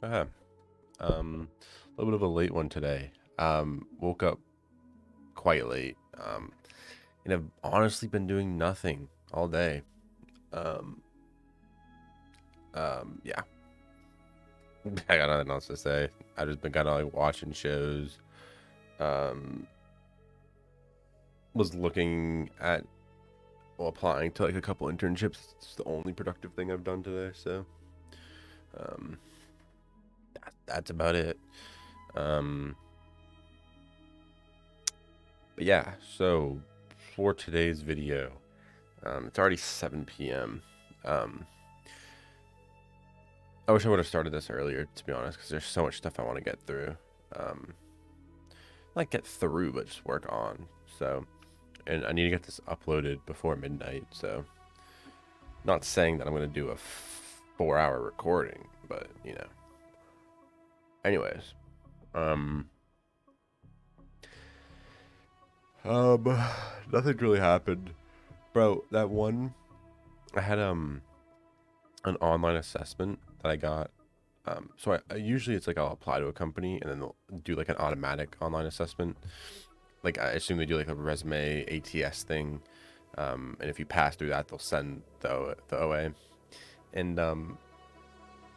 Okay. A little bit of a late one today. Woke up quite late. And I've honestly been doing nothing all day. Um, yeah. I got nothing else to say. I've just been kind of like watching shows. Um, was looking at, well, applying to like a couple internships. It's the only productive thing I've done today. So, um, that's about it. Um, but yeah. So for today's video, it's already 7 p.m. Um, I wish I would have started this earlier, to be honest, because there's so much stuff I want to get through. Um, Not get through, but just work on. So, and I need to get this uploaded before midnight. So, not saying that I'm going to do a 4 hour recording, but Anyways, um, um, nothing really happened, bro. That one, I had an online assessment that I got. So I usually it's like I'll apply to a company and then they'll do like an automatic online assessment. Like I assume they do like a resume ATS thing, and if you pass through that, they'll send the OA. And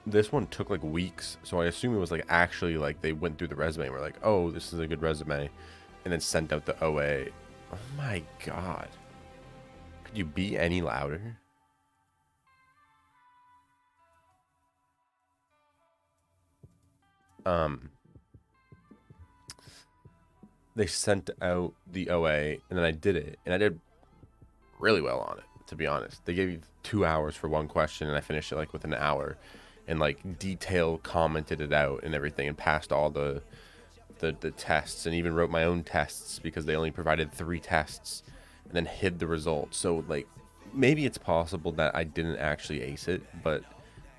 this one took like weeks, so I assume it was like actually like they went through the resume and were like, oh, this is a good resume, and then sent out the OA. Oh my god, could you be any louder? Um, they sent out the OA, and then I did it, and I did really well on it, to be honest. They gave you 2 hours for one question, and I finished it like with an hour, and like detail commented it out and everything, and passed all the tests, and even wrote my own tests because they only provided 3 tests, and then hid the results. So like maybe it's possible that I didn't actually ace it, but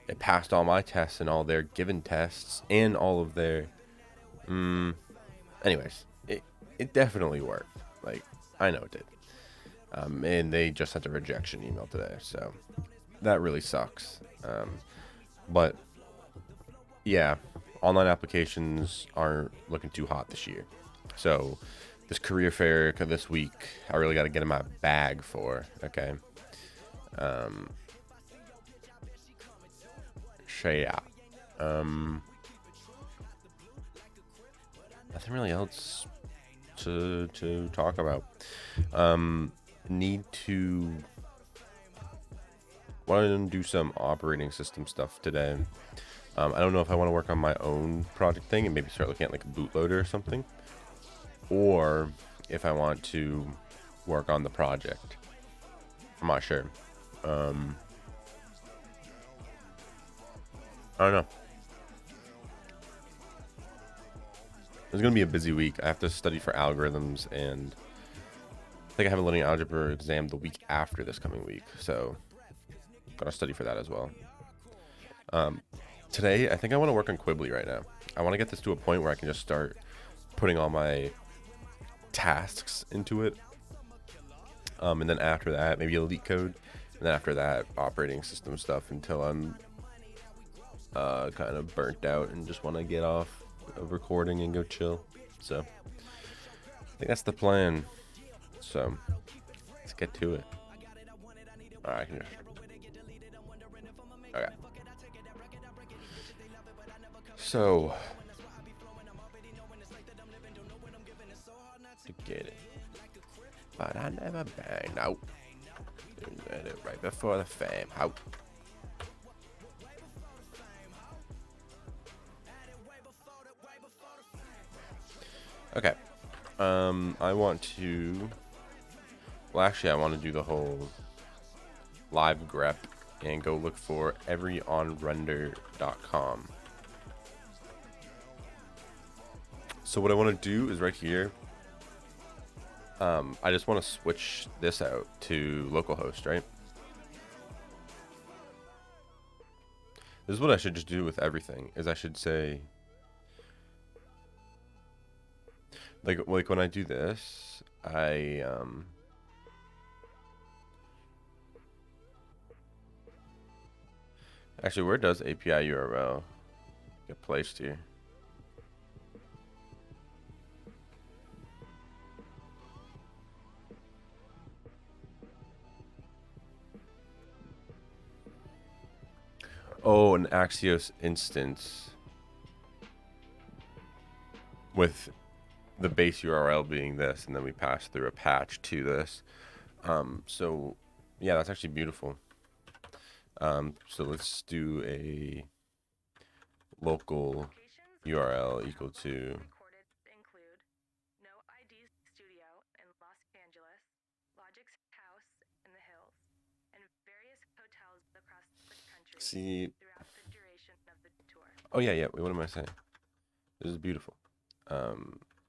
it passed all my tests and all their given tests and all of their. Anyways, it definitely worked. Like I know it did. And they just sent a rejection email today, so that really sucks. But yeah, online applications aren't looking too hot this year. So this career fair this week, I really got to get in my bag for. Okay. Um, so yeah. Um, Nothing really else to talk about. Need to want to do some operating system stuff today. I don't know if I want to work on my own project thing and maybe start looking at like a bootloader or something, or if I want to work on the project. I'm not sure. Um, I don't know. It's gonna be a busy week. I have to study for algorithms, and I think I have a linear algebra exam the week after this coming week, so gotta study for that as well. Um, Today, I think I want to work on Quibly right now. I want to get this to a point where I can just start putting all my tasks into it. And then after that, maybe a LeetCode. And then after that, operating system stuff until I'm kind of burnt out and just want to get off of recording and go chill. So I think that's the plan. So let's get to it. All right, I can just. Okay. So to get it, but I never bang out. Did it right before the fame out. Okay. I want to. Well, actually, I want to do the whole live grep and go look for everyonrender.com. So what I want to do is right here. I just want to switch this out to localhost, right? This is what I should just do with everything. Is I should say, like when I do this, I actually, where does API URL Get placed here. Oh, an Axios instance with the base URL being this, and then we pass through a patch to this. So yeah, that's actually beautiful. So let's do a local URL equal to see. Oh yeah, yeah. Wait, what am I saying? This is beautiful.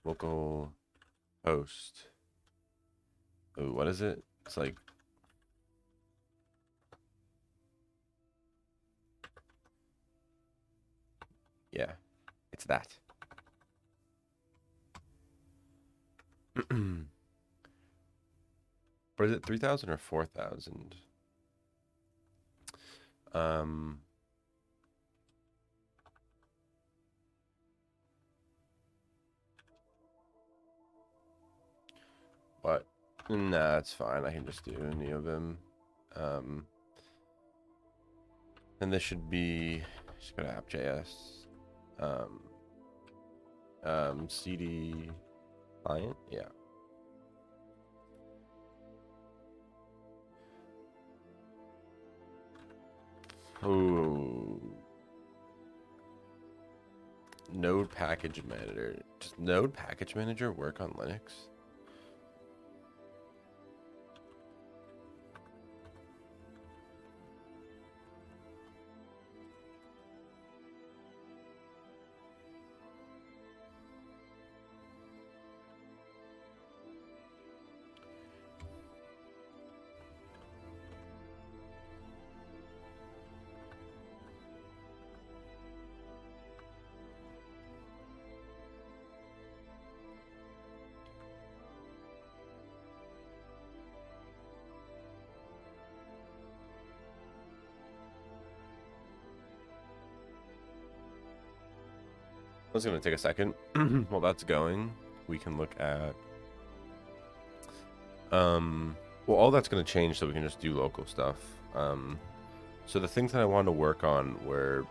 Local host. Oh, what is it? It's like yeah, it's that. But is it 3,000 or 4,000? Um, what? Nah, it's fine. I can just do NeoVim. And this should be just go to app.js. CD client, yeah. Oh, Node package manager. Does Node package manager work on Linux? It's gonna take a second. While that's going, we can look at well, all that's gonna change so we can just do local stuff. So the things that I wanted to work on were,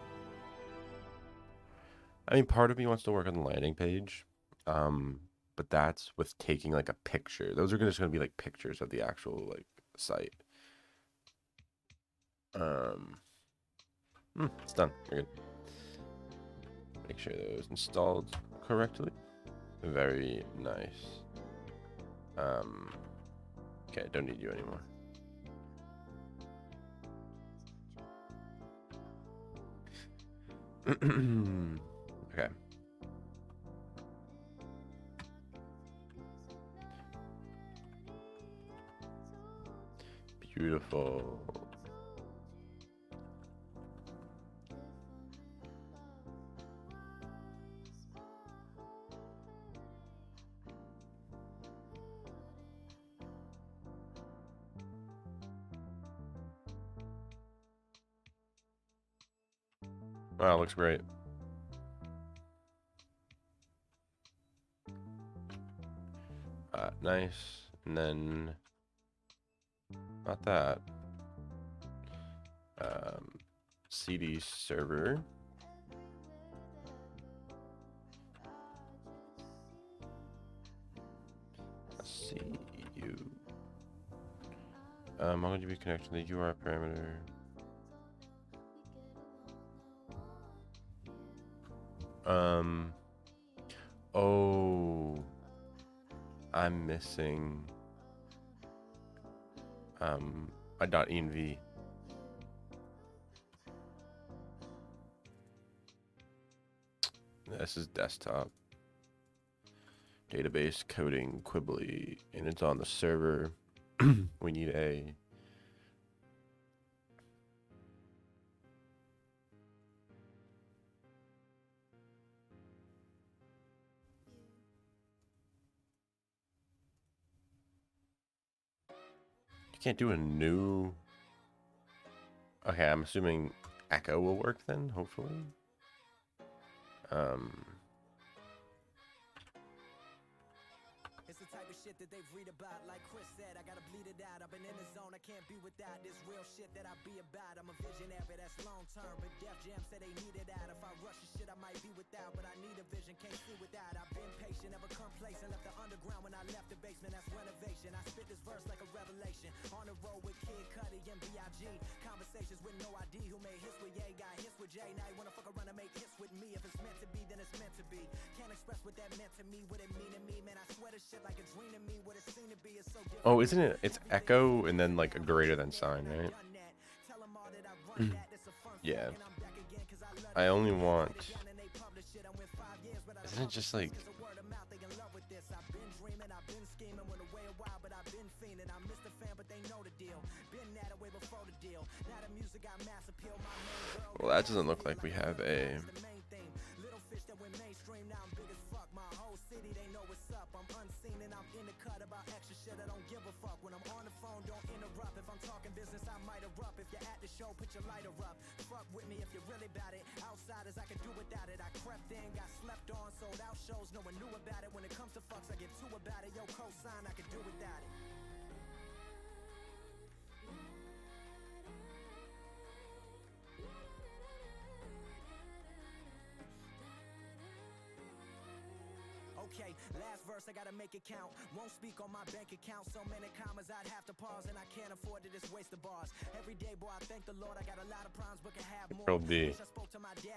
I mean, part of me wants to work on the landing page, but that's with taking like a picture. Those are just gonna be like pictures of the actual like site. It's done. We're good. Make sure that it was installed correctly. Very nice. Okay, don't need you anymore. Okay. Beautiful. Wow, looks great. Nice. And then, not that. CD server. See you. I'm going to be connecting the URI parameter. Oh, I'm missing a .env. This is desktop. Database coding Quibly, and it's on the server. We need a you can't do a new. Okay, I'm assuming Echo will work then, hopefully. Um, It's the type of shit that they read about. Like Chris said, I gotta bleed it out. I've been in the zone, I can't be without this real shit that I be about. I'm a visionary, that's long term, but Def Jam said they need it out. If I rush the shit, I might be without, but I need a vision, can't see without. I've been patient, never complacent. Left the underground when I left the basement, that's renovation. I spit this verse like a revelation. On the road with Kid Cudi and B.I.G. Conversations with no ID, who made hits with Ye, got hits with Jay. Now you wanna fuck around and make hits with me. If it's meant to be, then it's meant to be. Can't express what that meant to me, what it mean to me. Man, I swear this shit like a dream to me. What it seemed to be is so different. oh, isn't it? It's echo and then like a greater than sign, right? Yeah. I only want. Isn't it just like? Well, that doesn't look like we have a. Put your lighter up. Fuck with me if you're really about it. Outsiders, I can do without it. I crept in, got slept on, sold out shows. No one knew about it. When it comes to fucks, I get two about it. Yo, cosign, I can do without it. Okay, last verse, I gotta make it count. Won't speak on my bank account. So many commas, I'd have to pause, and I can't afford to just waste the bars. Every day, boy, I thank the Lord. I got a lot of problems, but can have more. Control D.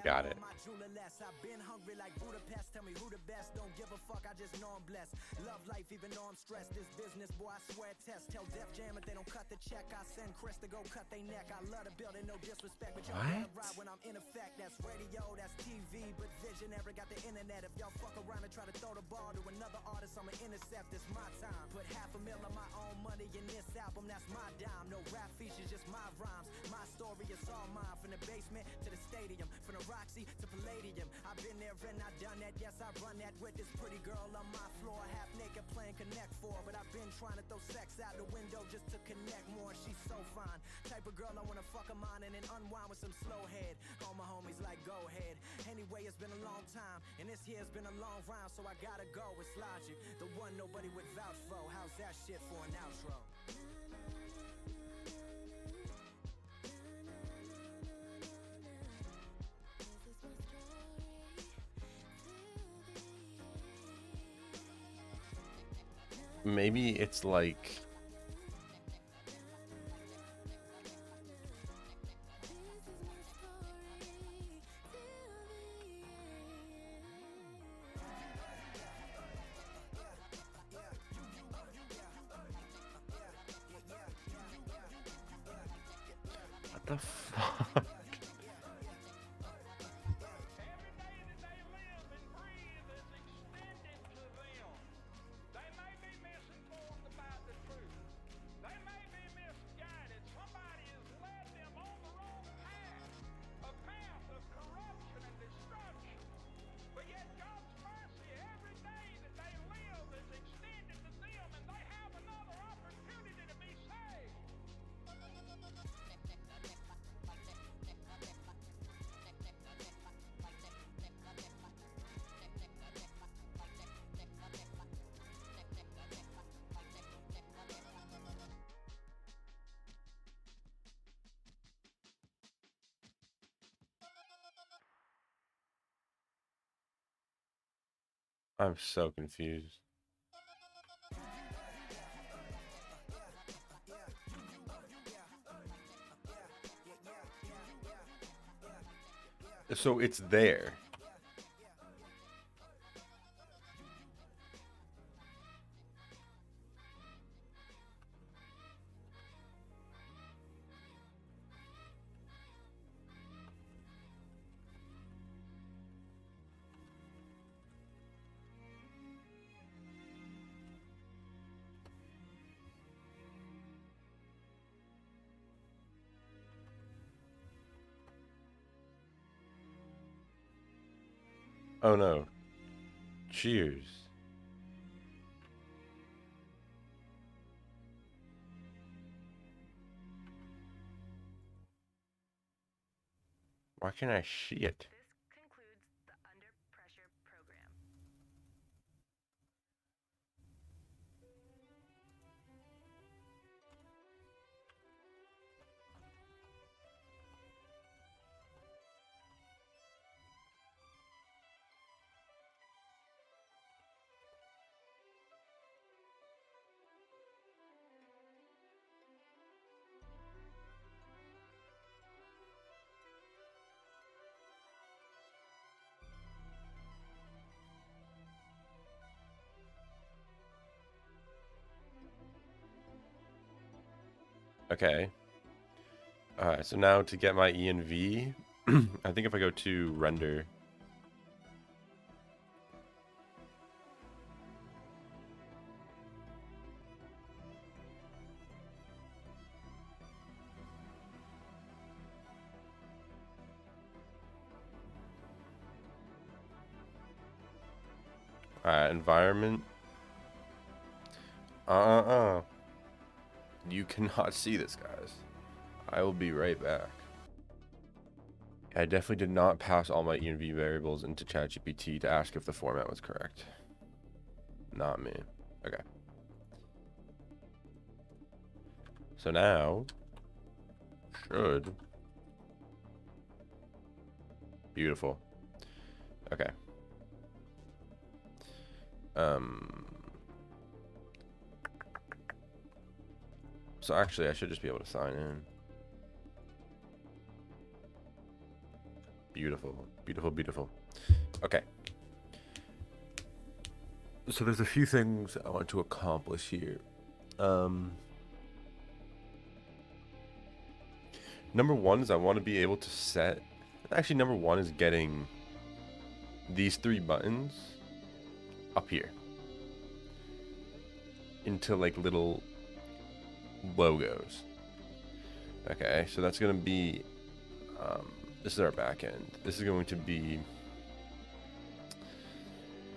Got it. I've been hungry like Budapest. Tell me who the best. Don't give a fuck, I just know I'm blessed. Love life, even though I'm stressed. This business, boy, I swear test. Tell Def Jam if they don't cut the check, I send Chris to go cut they neck. I love the building, no disrespect, but y'all gotta ride when I'm in effect. That's radio, that's TV, but visionary got the internet. If y'all fuck around and try to throw the ball to another artist, I'ma intercept. It's my time. Put $500,000 of my own money in this album, that's my dime. No rap features, just my rhymes. My story is all mine. From the basement to the stadium, from the Roxy to Palladium. I've been there and I've done that. Yes, I run that with this pretty girl on my floor. Half naked playing Connect 4. But I've been trying to throw sex out the window just to connect more. She's so fine. Type of girl I wanna fuck her mind and then unwind with some slow head. All my homies like, go ahead. Anyway, it's been a long time, and this here's been a long round, so I gotta go. It's logic, the one nobody would vouch for. How's that shit for an outro? Maybe it's like. What the fuck? I'm so confused. So it's there. Oh no. Cheers. Why can't I see it? Okay. Alright, so now to get my ENV, I think if I go to render, environment. You cannot see this, guys. I will be right back. I definitely did not pass all my env variables into ChatGPT to ask if the format was correct. Not me. Okay. So now, should. Beautiful. Okay. So actually, I should just be able to sign in. Beautiful, beautiful, beautiful. Okay. So there's a few things I want to accomplish here. Number one is I want to be able to set. Actually, number one is getting these 3 buttons up here into like little logos. Okay, so that's going to be. This is our back end. This is going to be.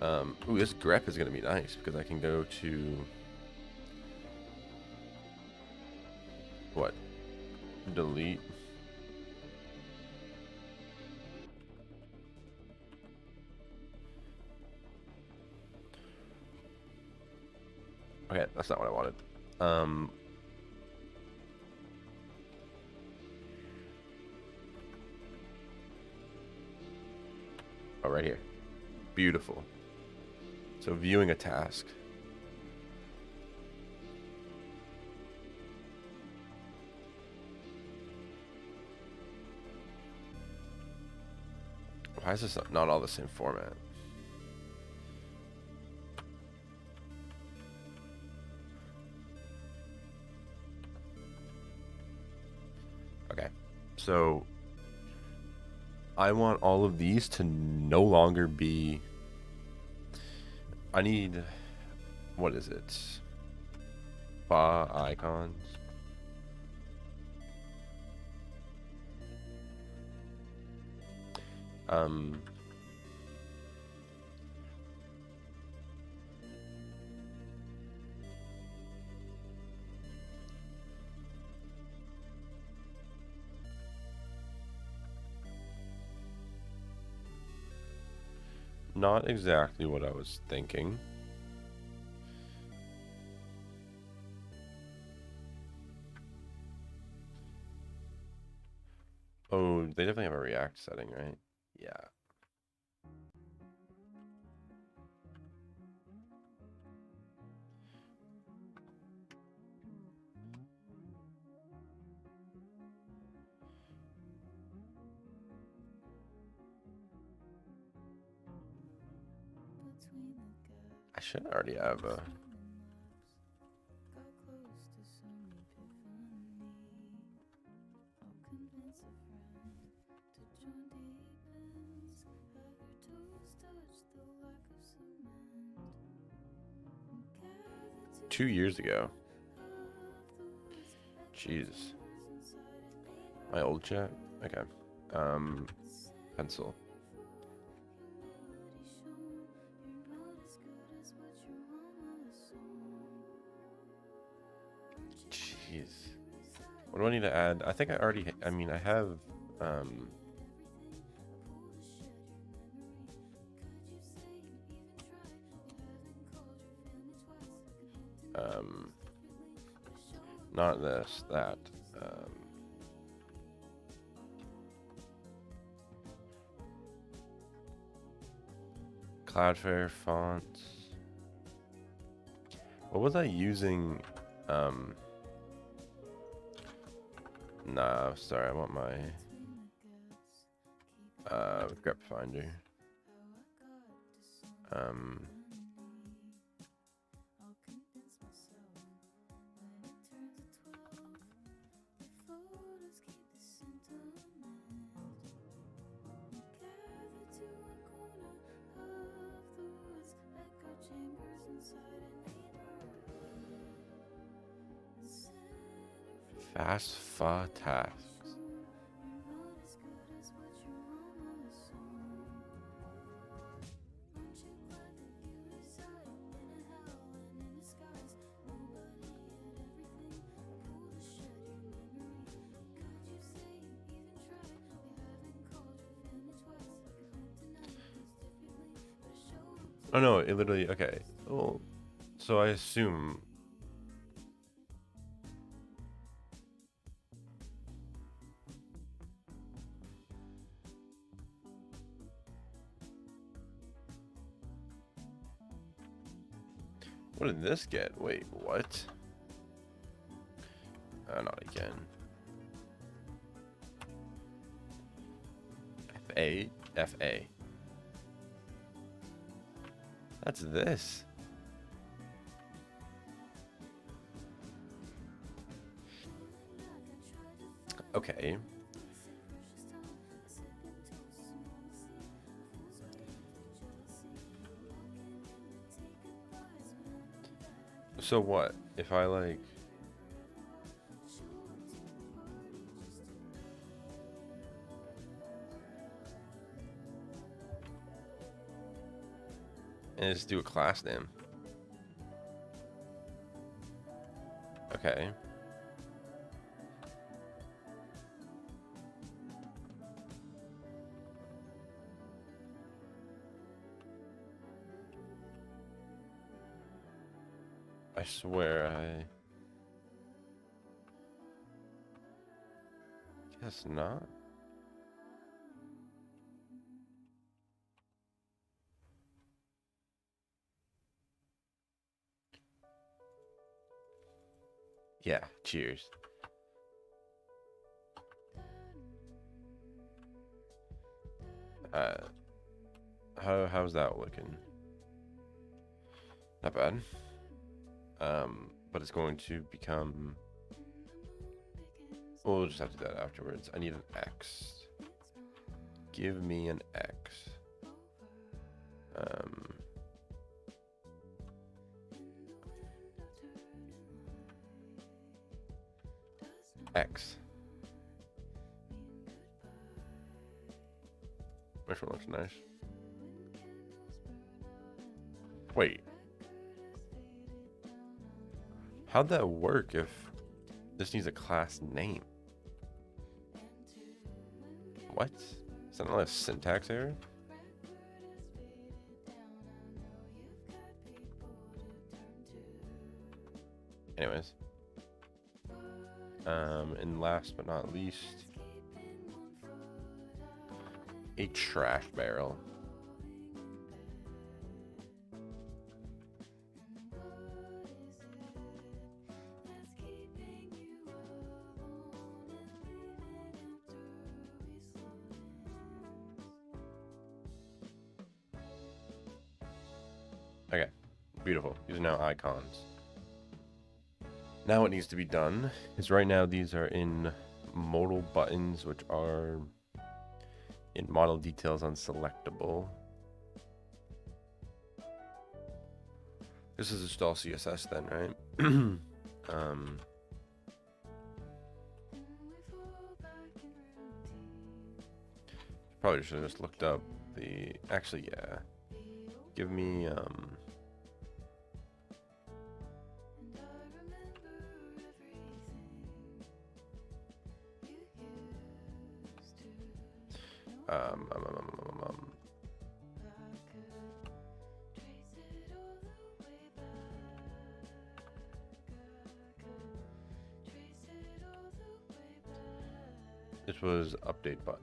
Ooh, this grep is going to be nice because I can go to. What? Delete. Okay, that's not what I wanted. Oh, right here. Beautiful. So viewing a task. Why is this not all the same format? Okay, so I want all of these to no longer be. I need. What is it? Icons. Not exactly what I was thinking. Oh, they definitely have a React setting, right? Yeah. I should already have a. Two years ago. Jesus. My old chat? Okay. Pencil. Jeez. What do I need to add? I think I already, I mean, I have, not this, that, Cloudflare fonts. What was I using? Nah, sorry, I want my grep finder. FAFSA tasks. Oh no, it literally, okay. Well, so I assume. What did this get? Wait, what? Not again. FA? FA. That's this. Okay. So what? If I like... And just do a class name. Okay. I swear I... Guess not. Yeah, cheers. How's that looking? Not bad. But it's going to become... We'll just have to do that afterwards. I need an X. Give me an X. X. Which one looks nice? Wait. How'd that work if this needs a class name? What? Is that not a syntax error? Anyways. And last but not least, a trash barrel. Okay, beautiful. These are now icons. Now what needs to be done is right now these are in modal buttons, which are in model details on selectable. This is just all CSS then, right? Probably should have just looked up the, actually, yeah. Give me, this was update button.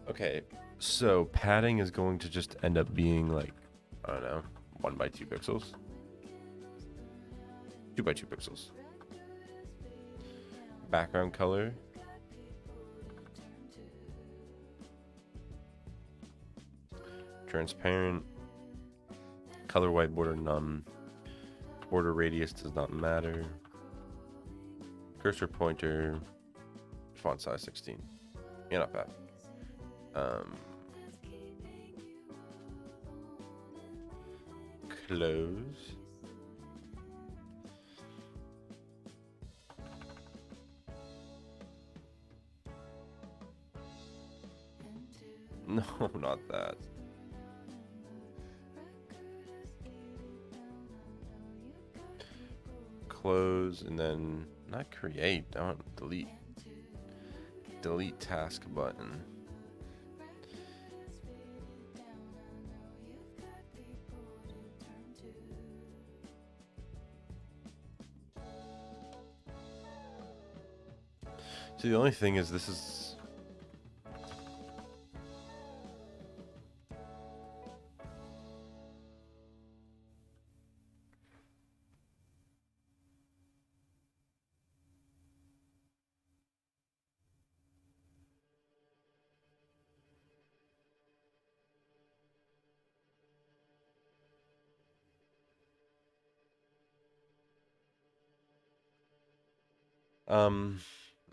Okay, so padding is going to just end up being like, I don't know, 1 by 2 pixels. 2 by 2 pixels. Background color. Transparent. Color white border none. Border radius does not matter. Cursor pointer. Font size 16. Yeah, not bad. Close. No, not that. Close and then not create. I want delete. Delete task button. So the only thing is this is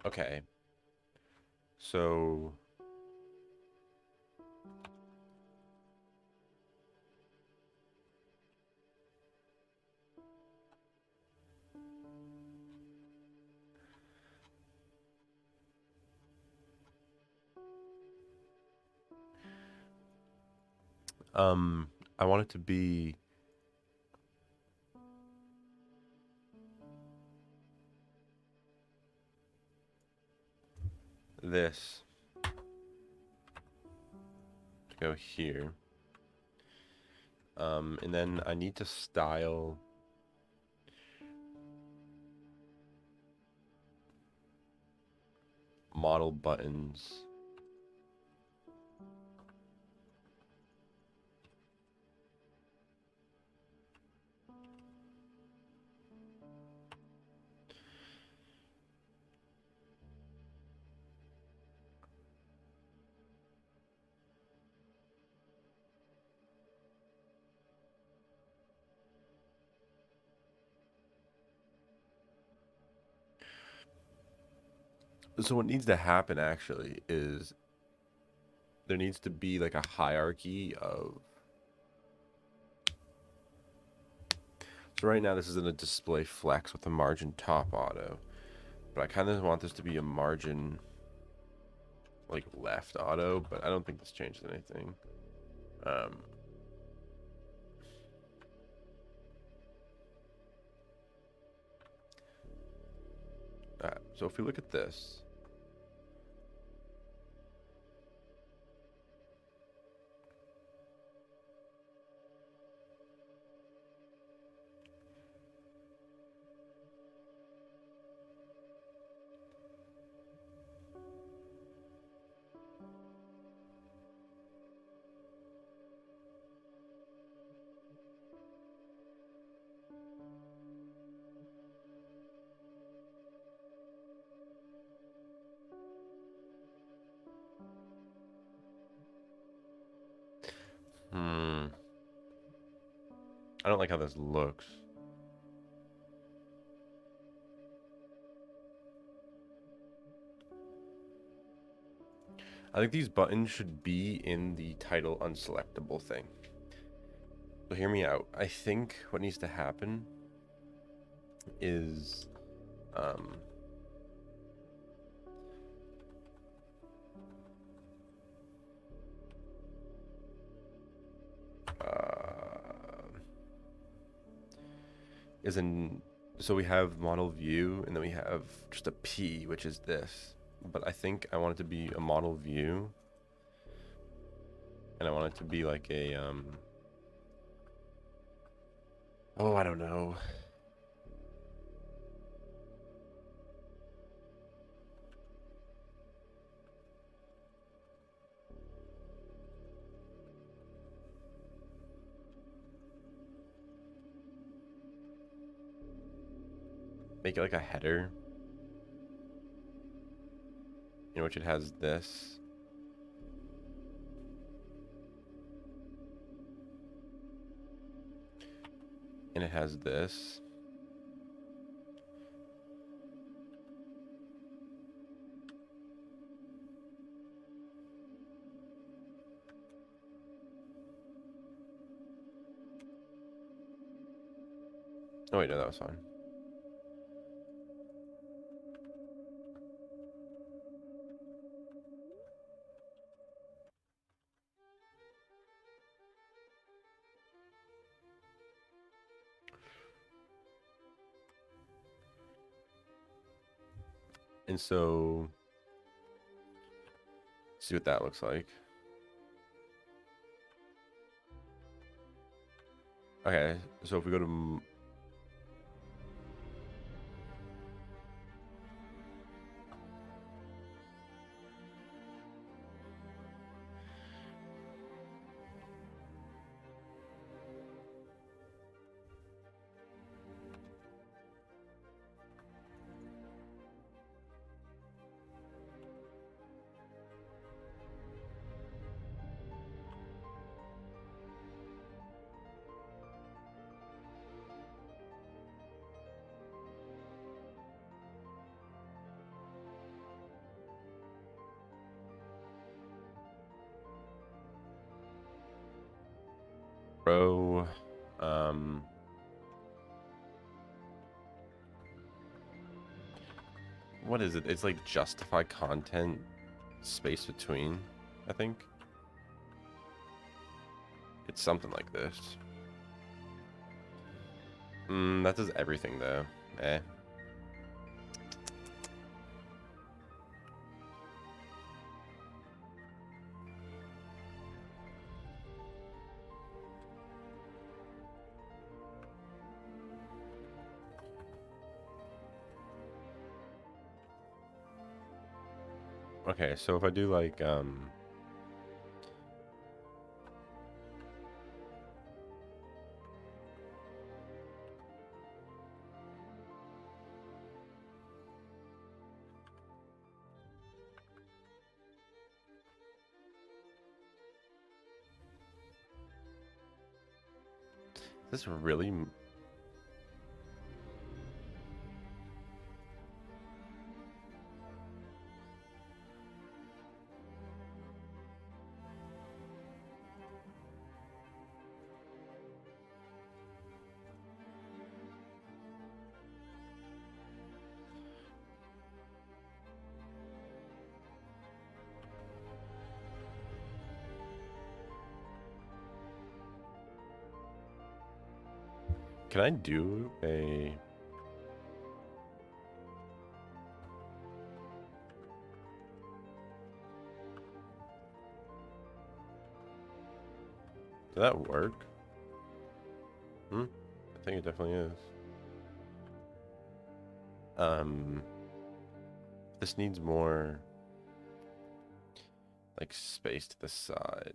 okay. So I want it to be this to go here. And then I need to style model buttons. So what needs to happen actually is there needs to be like a hierarchy of. So right now this is in a display flex with a margin top auto, but I kind of want this to be a margin like left auto, but I don't think this changes anything. So if we look at this, I don't like how this looks. I think these buttons should be in the title unselectable thing. So hear me out. I think what needs to happen is so we have model view and then we have just a P, which is this. But I think I want it to be a model view, and I want it to be like a oh, I don't know. Make it like a header in which it has this. And it has this. Oh wait, no, that was fine. And so, see what that looks like. Okay, so if we go to row, what is it? It's like justify content space between, I think. It's something like this. That does everything though. Eh. Okay, so if I do like is this really can I do a did that work? I think it definitely is. This needs more like space to the side.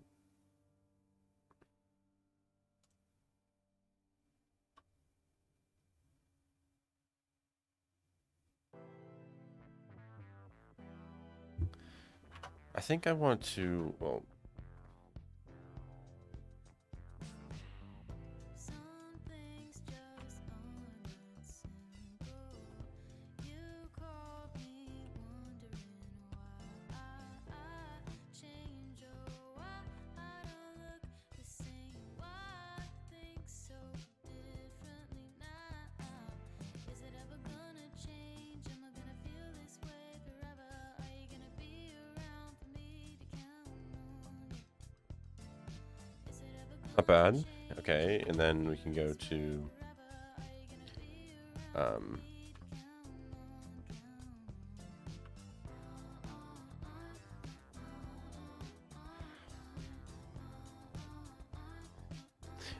I think I want to, well, not bad. Okay, and then we can go to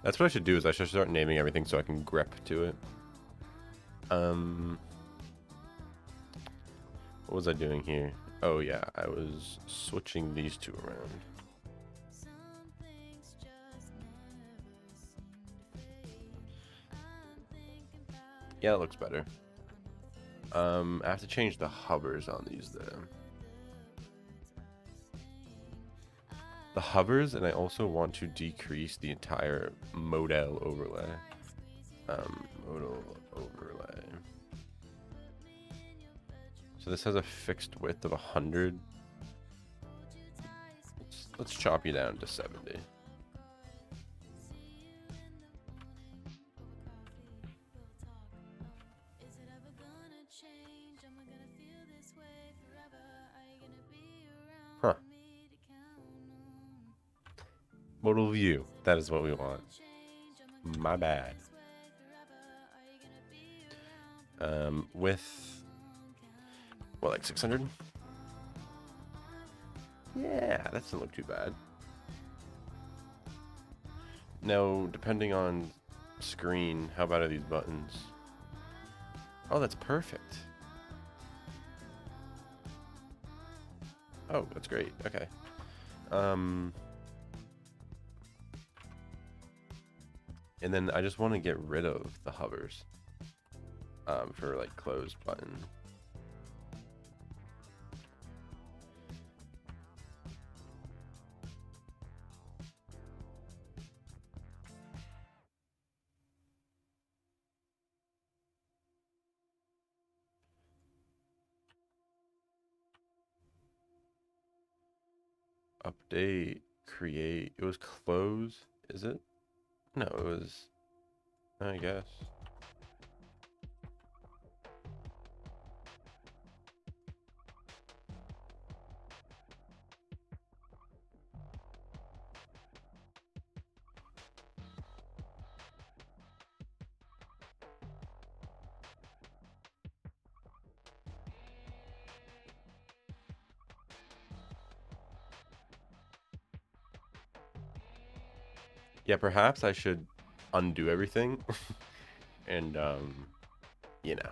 that's what I should do is I should start naming everything so I can grep to it. What was I doing here? Oh yeah, I was switching these two around. Yeah, that looks better. I have to change the hovers on these though. The hovers, and I also want to decrease the entire modal overlay. Modal overlay. So this has a fixed width of 100. Let's chop you down to 70. Modal view. That is what we want. My bad. With what, like 600? Yeah, that doesn't look too bad. Now, depending on screen, how bad are these buttons? Oh, that's perfect. Oh, that's great. Okay. And then I just want to get rid of the hovers for like close button. Update, create. It was close, is it? No, it was, I guess. Yeah, perhaps I should undo everything and, you know.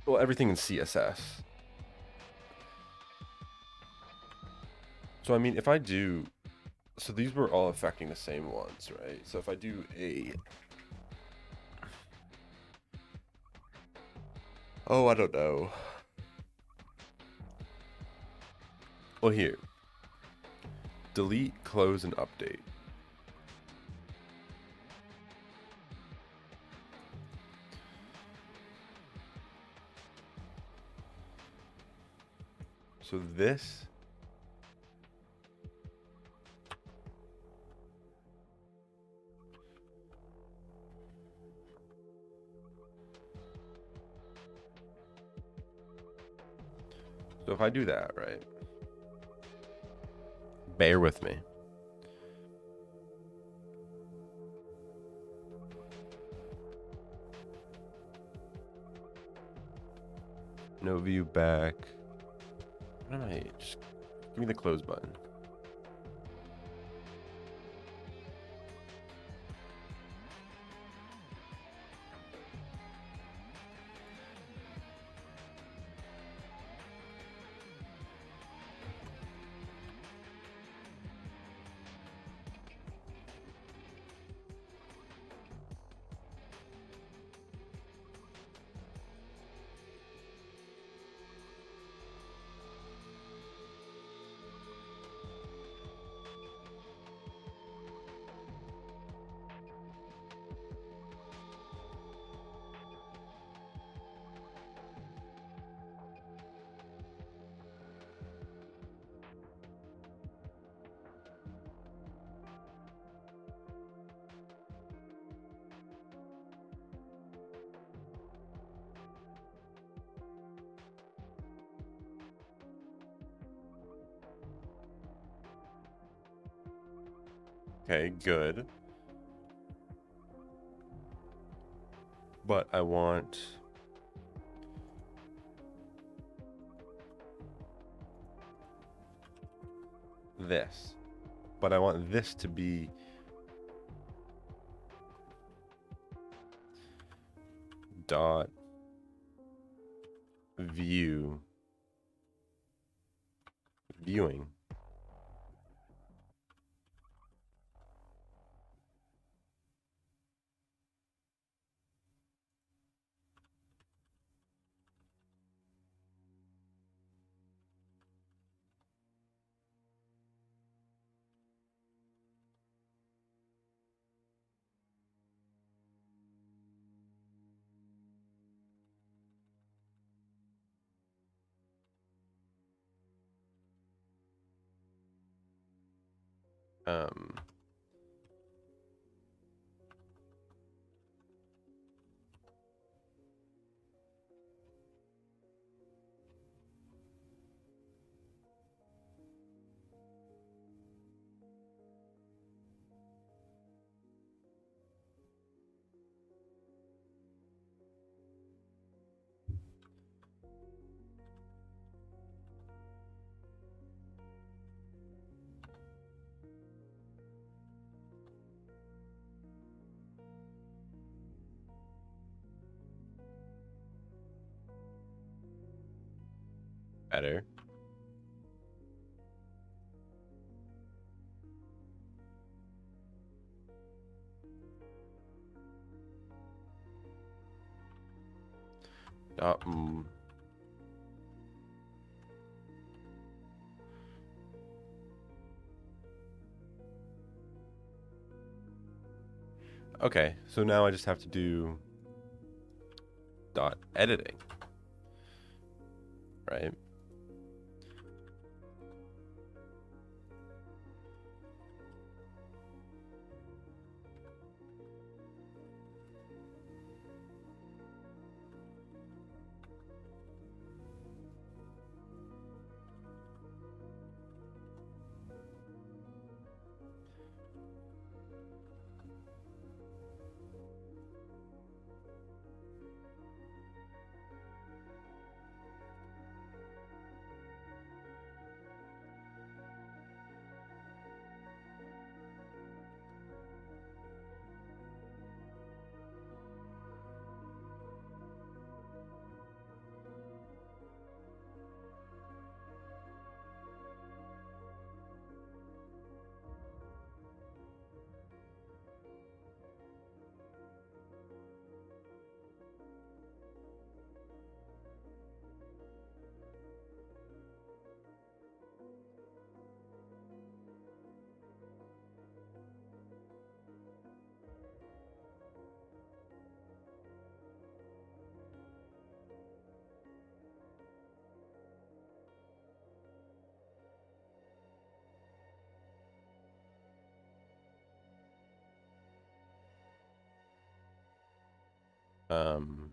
Well, everything in CSS. So, I mean, if I do, so these were all affecting the same ones, right? So if I do I don't know. Well, here, delete, close, and update. So this, so if I do that, right? Bear with me. No view back. What am I? Just give me the close button. Okay, good. But I want this. But I want this to be dot view viewing. Um, header. Dot, okay, so now I just have to do dot editing, right? Um,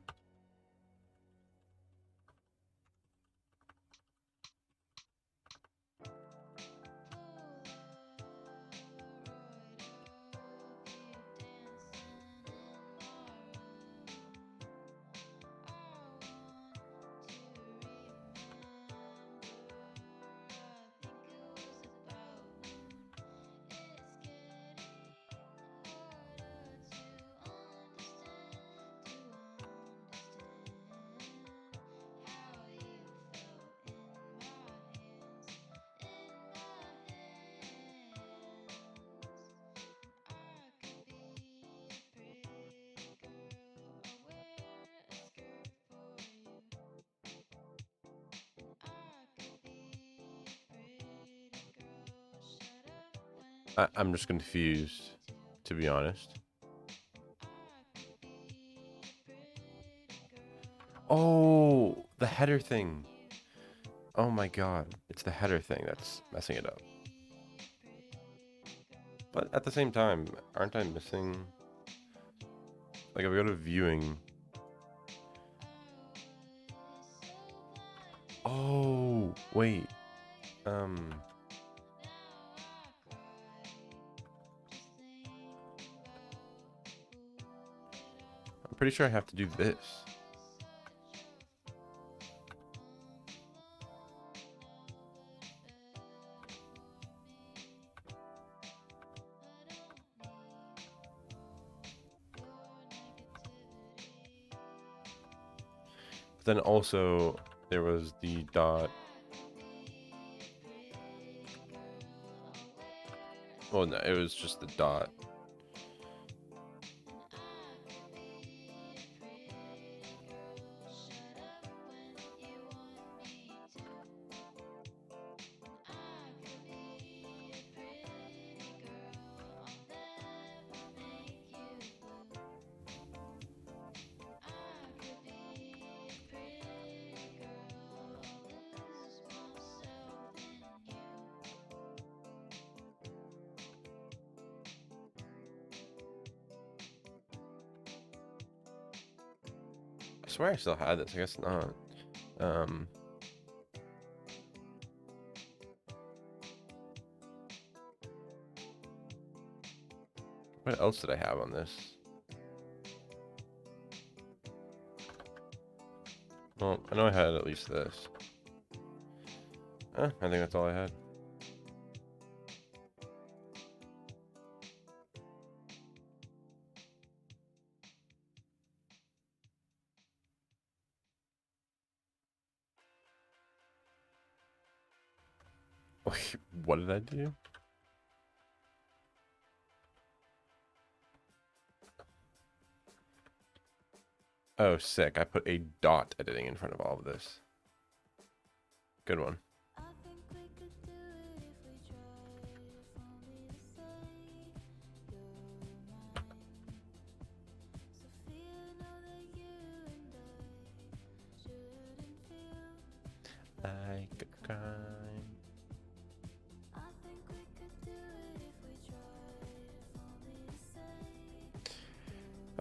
I'm just confused, to be honest. Oh, the header thing. Oh my god, it's the header thing that's messing it up. But at the same time, aren't I missing? Like, if I go to viewing. Oh, wait. I'm pretty sure I have to do this. But then also, there was the dot. Well, no, it was just the dot. I swear I still had this. I guess not. What else did I have on this? Well, I know I had at least this. I think that's all I had. Wait, what did I do? Oh, sick. I put a dot editing in front of all of this. Good one. Like a crime.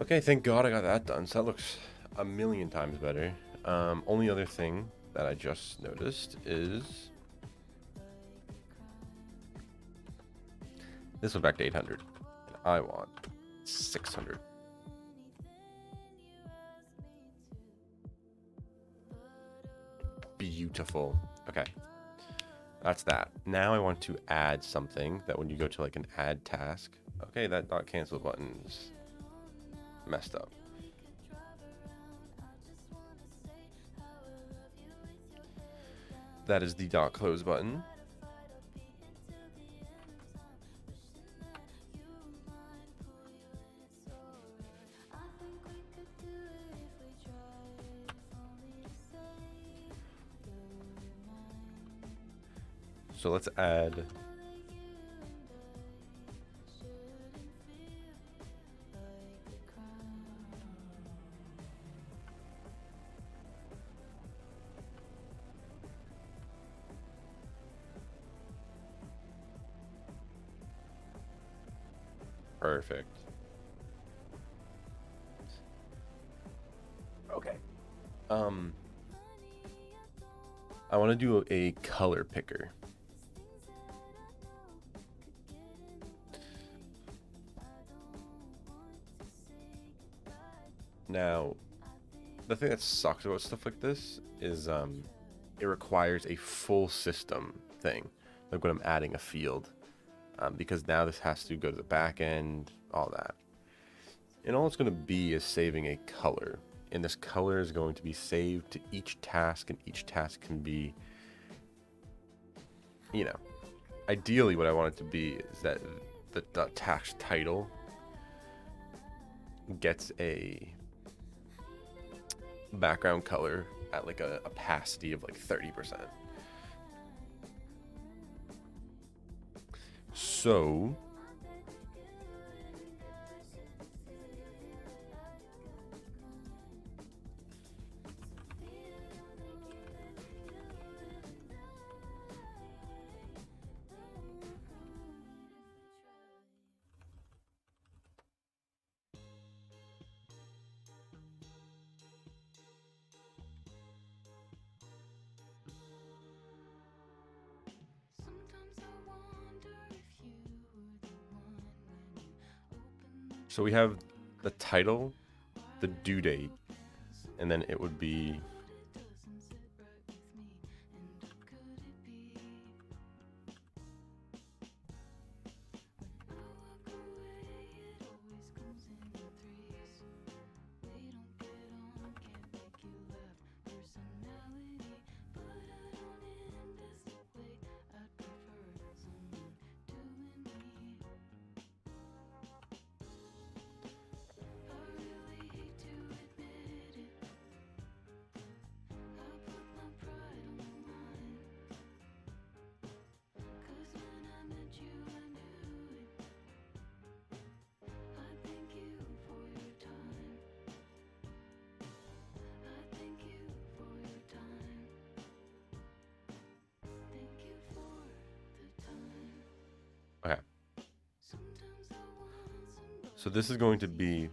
Okay, thank God I got that done. So that looks a million times better. Only other thing that I just noticed is this went back to 800. And I want 600. Beautiful. Okay. That's that. Now I want to add something that when you go to like an add task. Okay, that dot cancel button is messed up. That is the dot close button. So let's add perfect. Okay. I want to do a color picker. Now, the thing that sucks about stuff like this is it requires a full system thing, like when I'm adding a field, because now this has to go to the back end, all that. And all it's going to be is saving a color. And this color is going to be saved to each task, and each task can be, you know, ideally what I want it to be is that the task title gets a background color at like a opacity of like 30%. So we have the title, the due date, and then it would be okay. So this is going to be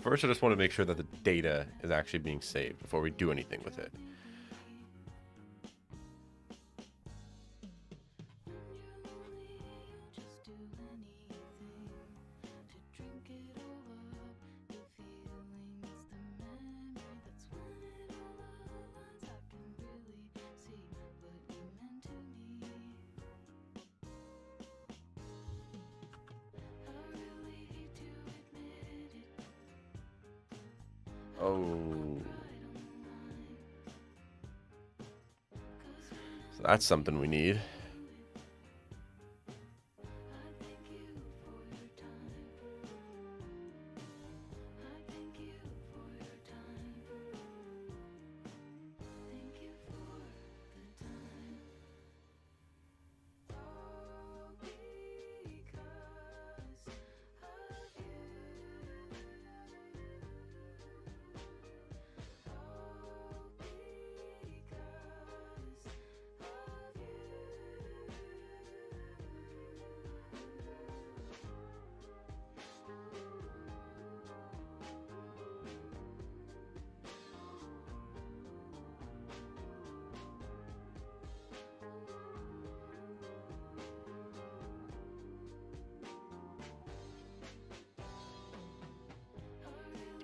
first. I just want to make sure that the data is actually being saved before we do anything with it. Oh. So that's something we need.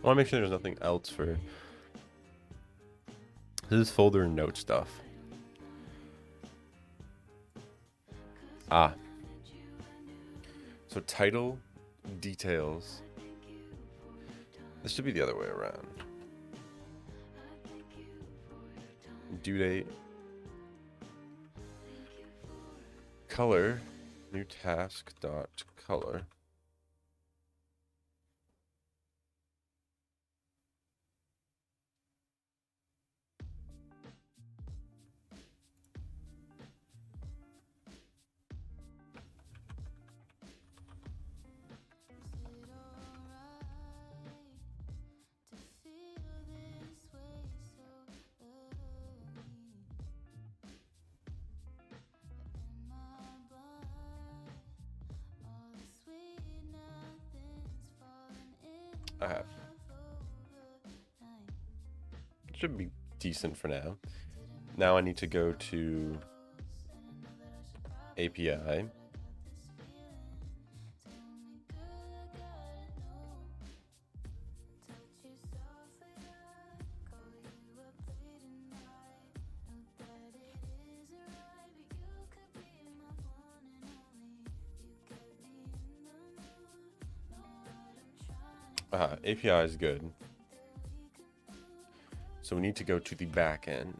I want to make sure there's nothing else for this is folder and note stuff. Ah. So title, details. This should be the other way around. Due date. Color. New task dot color. I have. Should be decent for now. Now I need to go to API. API is good. So we need to go to the back end.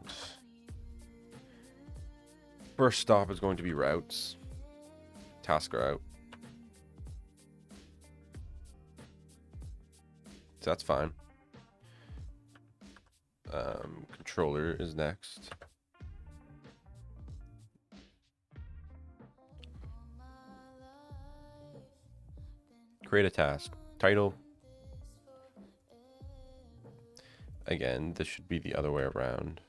First stop is going to be routes. Task route. So that's fine. Controller is next. Create a task. Title. Again, this should be the other way around.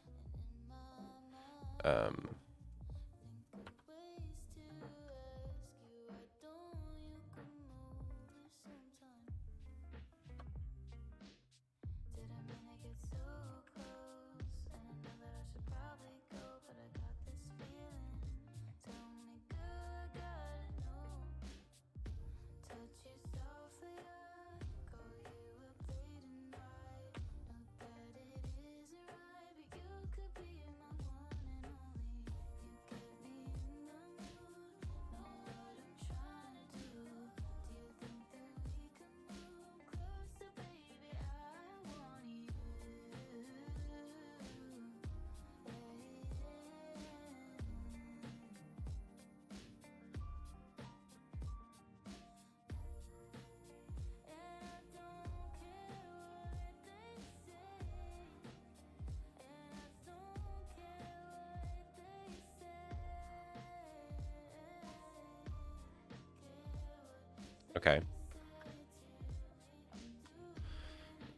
Okay.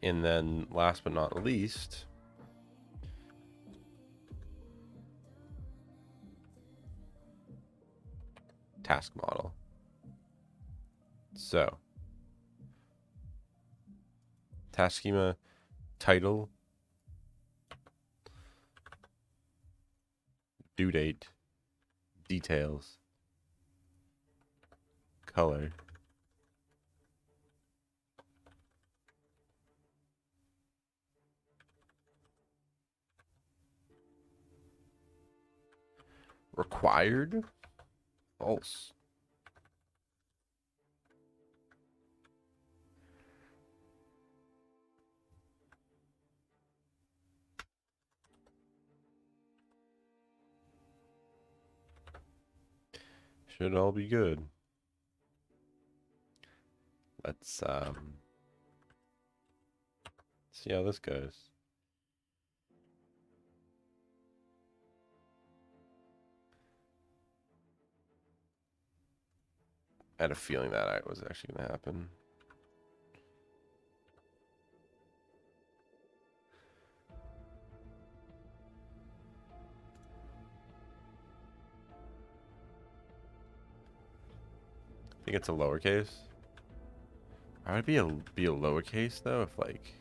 And then last but not least, task model. So task schema, title, due date, details, color. Required? False. Should all be good. Let's see how this goes. I had a feeling that it was actually going to happen. I think it's a lowercase. I would be a lowercase though if like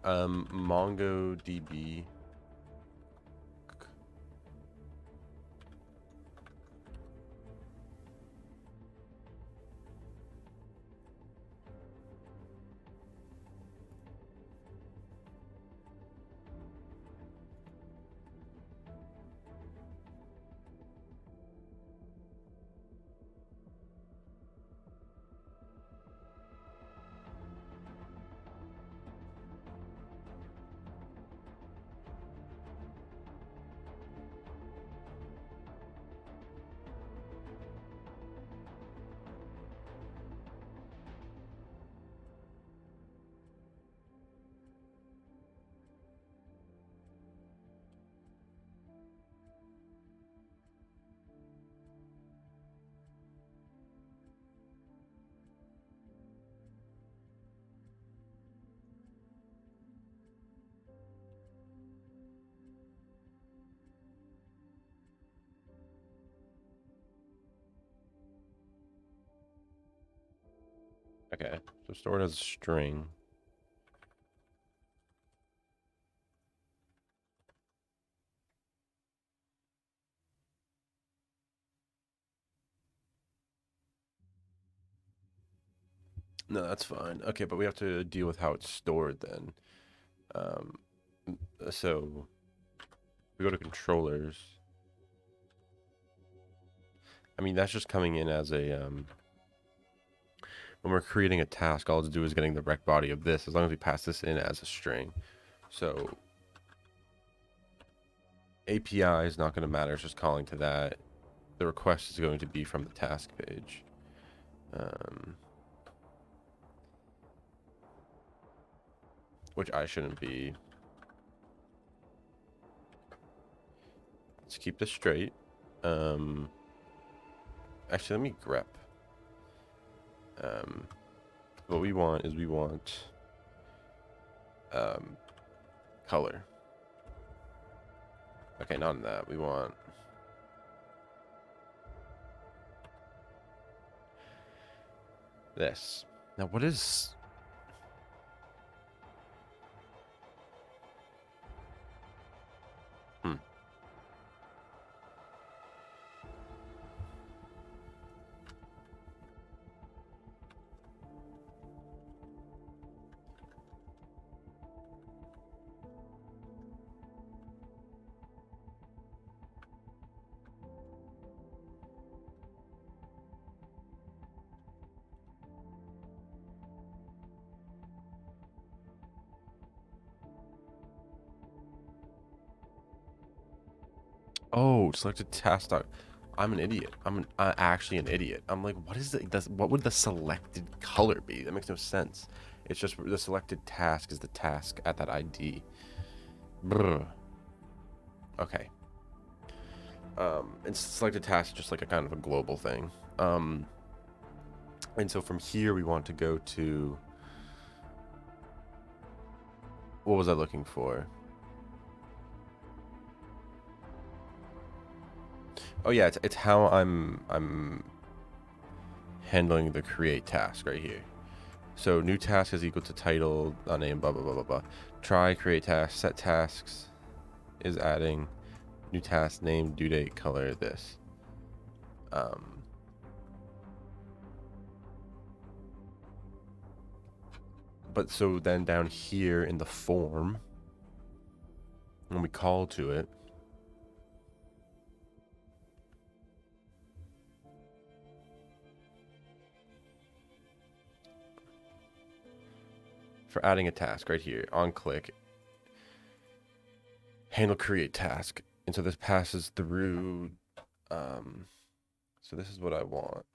MongoDB. Okay, so stored as a string. No, that's fine. Okay, but we have to deal with how it's stored then. Um, so we go to controllers. I mean, that's just coming in as a when we're creating a task, all it's do is getting the rect body of this, as long as we pass this in as a string. So API is not going to matter, it's just calling to that. The request is going to be from the task page. Which I shouldn't be. Let's keep this straight. Actually, let me grep. What we want is color. Okay, not in that. We want this. Now, what is... Oh, selected task dot. I'm an idiot. I'm actually an idiot. I'm like, what is what would the selected color be? That makes no sense. It's just the selected task is the task at that ID. Brr. Okay. And selected task is just like a kind of a global thing. And so from here we want to go to, what was I looking for? Oh yeah, it's how I'm handling the create task right here. So new task is equal to title, name, blah blah blah blah blah. Try create task, set tasks is adding new task name, due date, color, this. But so then down here in the form, when we call to it, for adding a task right here on click. Handle create task. And so this passes through. So this is what I want.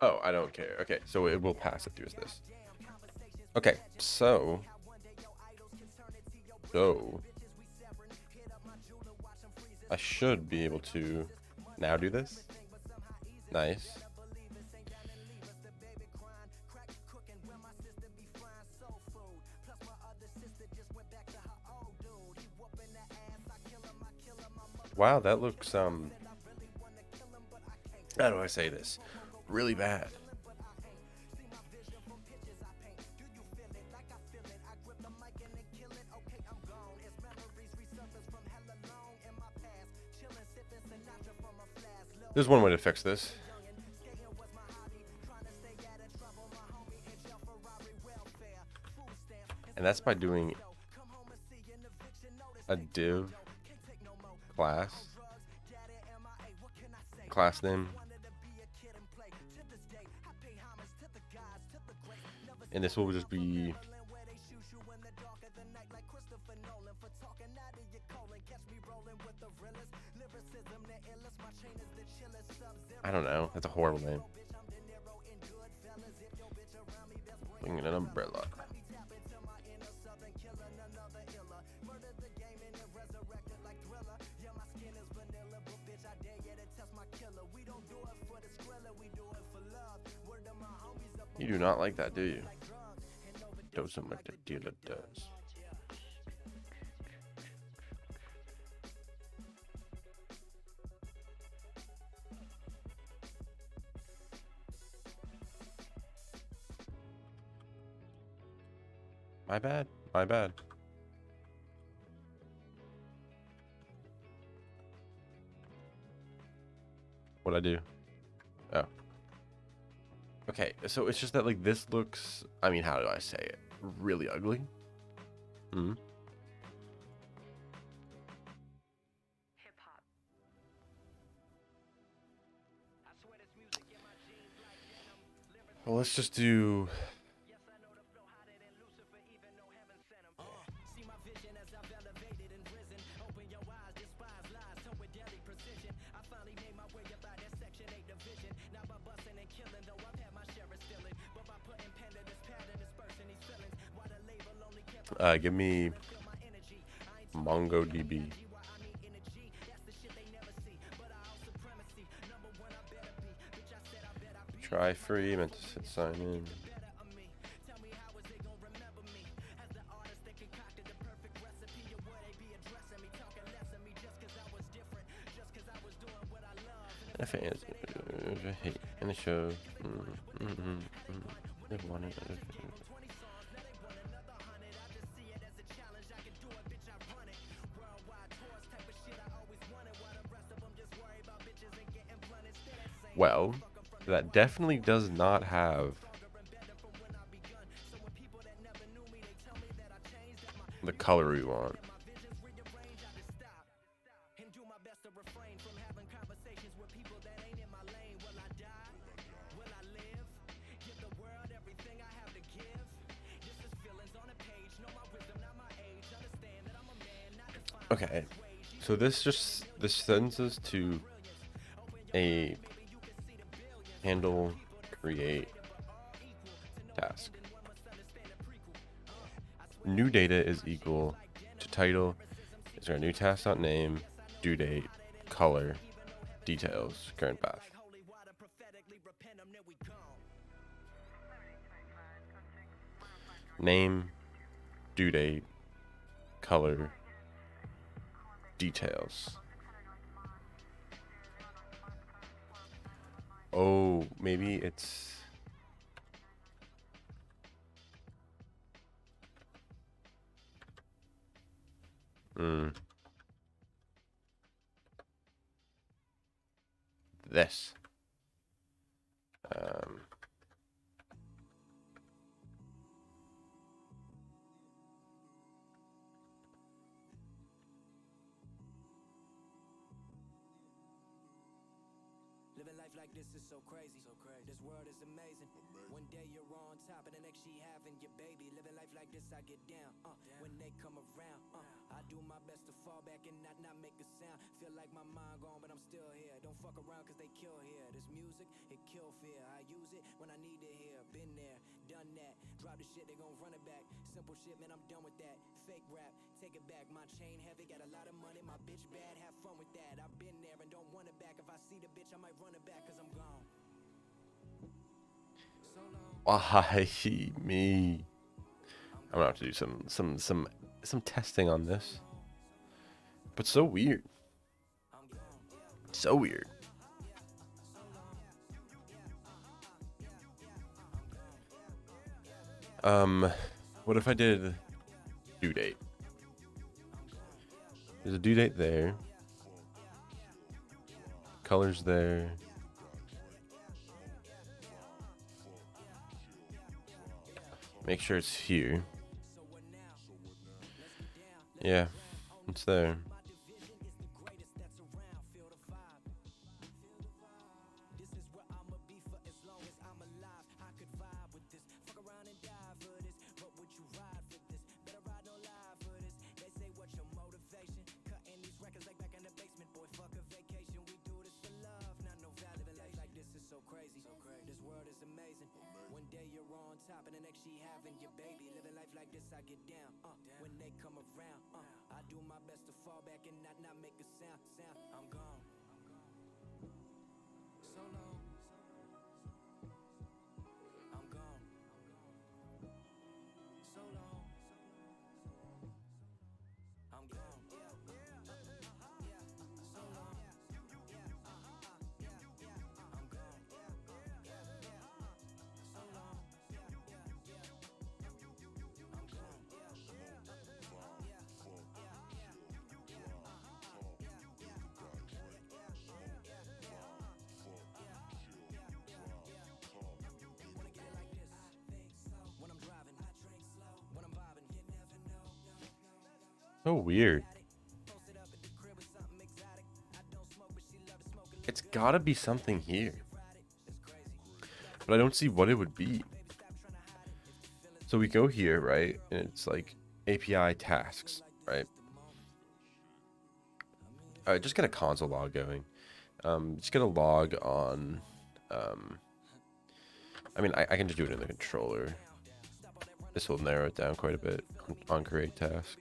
Oh, I don't care. Okay, so it will pass it through as this. Okay, so I should be able to now do this. Nice. Wow, that looks how do I say this? Really bad. There's one way to fix this. And that's by doing a div class name. And this will just be I don't know. That's a horrible name. Bringing an umbrella. You do not like that, do you? Doesn't like the dealer does. My bad. My bad. What'd I do? Oh. Okay, so it's just that, like, this looks... I mean, how do I say it? Really ugly? Hmm? Well, let's just do... give me MongoDB. Try free, meant to sit sign in. If it is, hate in the show. Well, that definitely does not have the color we want. Okay, so this sends us to a handle create task. New data is equal to title. Is there a new task.name, due date, color, details, current path. Name, due date, color, details. Oh, maybe it's... this. Um, Living life like this is so crazy. This world is amazing. One day you're on top and the next she having your baby. Living life like this, I get down. When they come around, I do my best to fall back and not make a sound. Feel like my mind gone, but I'm still here. Don't fuck around cause they kill here. This music, it kill fear. I use it when I need to hear. Been there, done that. Drop the shit, they gon' run it back. Simple shit, man, I'm done with that. Fake rap, take it back. My chain heavy, got a lot of money. My bitch bad, have fun with that. I've been there and don't want it back. If I see the bitch, I might run it back cause I'm gone. So long. why me? I'm gonna have to do some testing on this. But so weird. So weird. What if I did due date? There's a due date there. Colors there. Make sure it's here. Yeah, it's there. This world is amazing. One day you're on top and the next she having your baby. Living life like this, I get down. When they come around, I do my best to fall back and not make a sound. I'm gone. So long. I'm gone. So long. I'm gone. So long. I'm gone. So long. I'm gone. When I'm driving, I drink slow. When I'm vibing, you never know. So weird. It's gotta be something here. But I don't see what it would be. So we go here, right? And it's like API tasks, right? All right, just get a console log going. Just get a log on. I mean, I can just do it in the controller. This will narrow it down quite a bit on create task.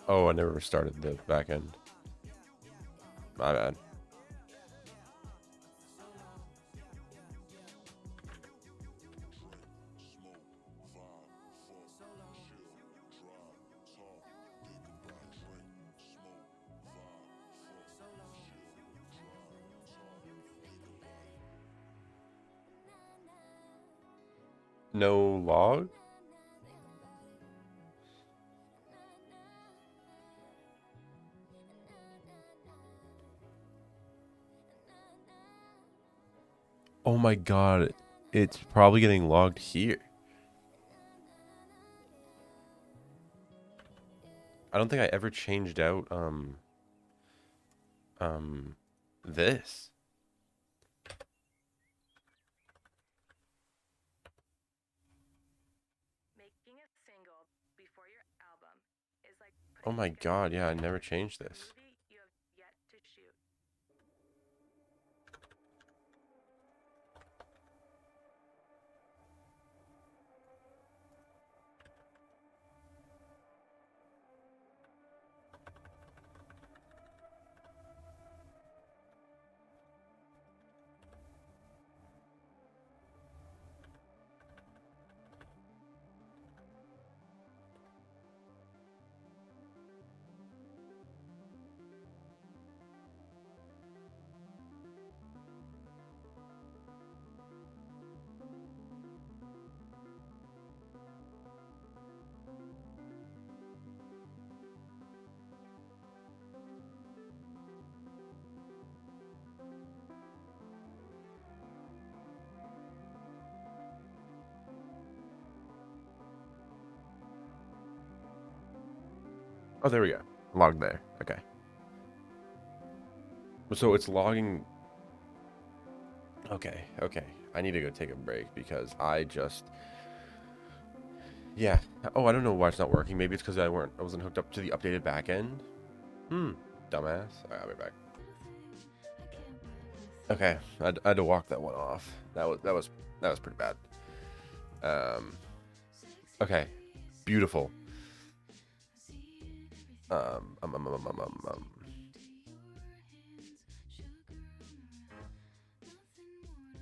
Oh, I never started the back end. My bad. No log? Oh my god, it's probably getting logged here. I don't think I ever changed out this. Making a single before your album is like Oh my god, yeah, I never changed this. movie you have yet to shoot. Oh, there we go. Log there. Okay. So it's logging. Okay, okay. I need to go take a break because I just. Yeah. Oh, I don't know why it's not working. Maybe it's because I wasn't hooked up to the updated backend. Dumbass. Alright, I'll be back. Okay, I had to walk that one off. That was pretty bad. Okay, beautiful. Um, um, um, um, um, um, um.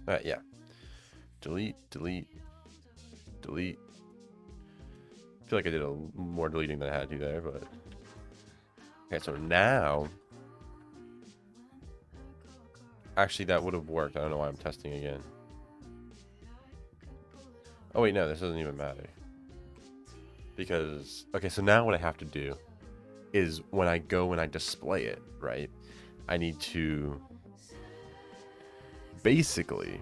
Alright, yeah. Delete, delete, delete. I feel like I did a more deleting than I had to there, but okay. So now, actually, that would have worked. I don't know why I'm testing again. Oh wait, no, this doesn't even matter because okay. So now what I have to do is when I go and I display it, right? I need to basically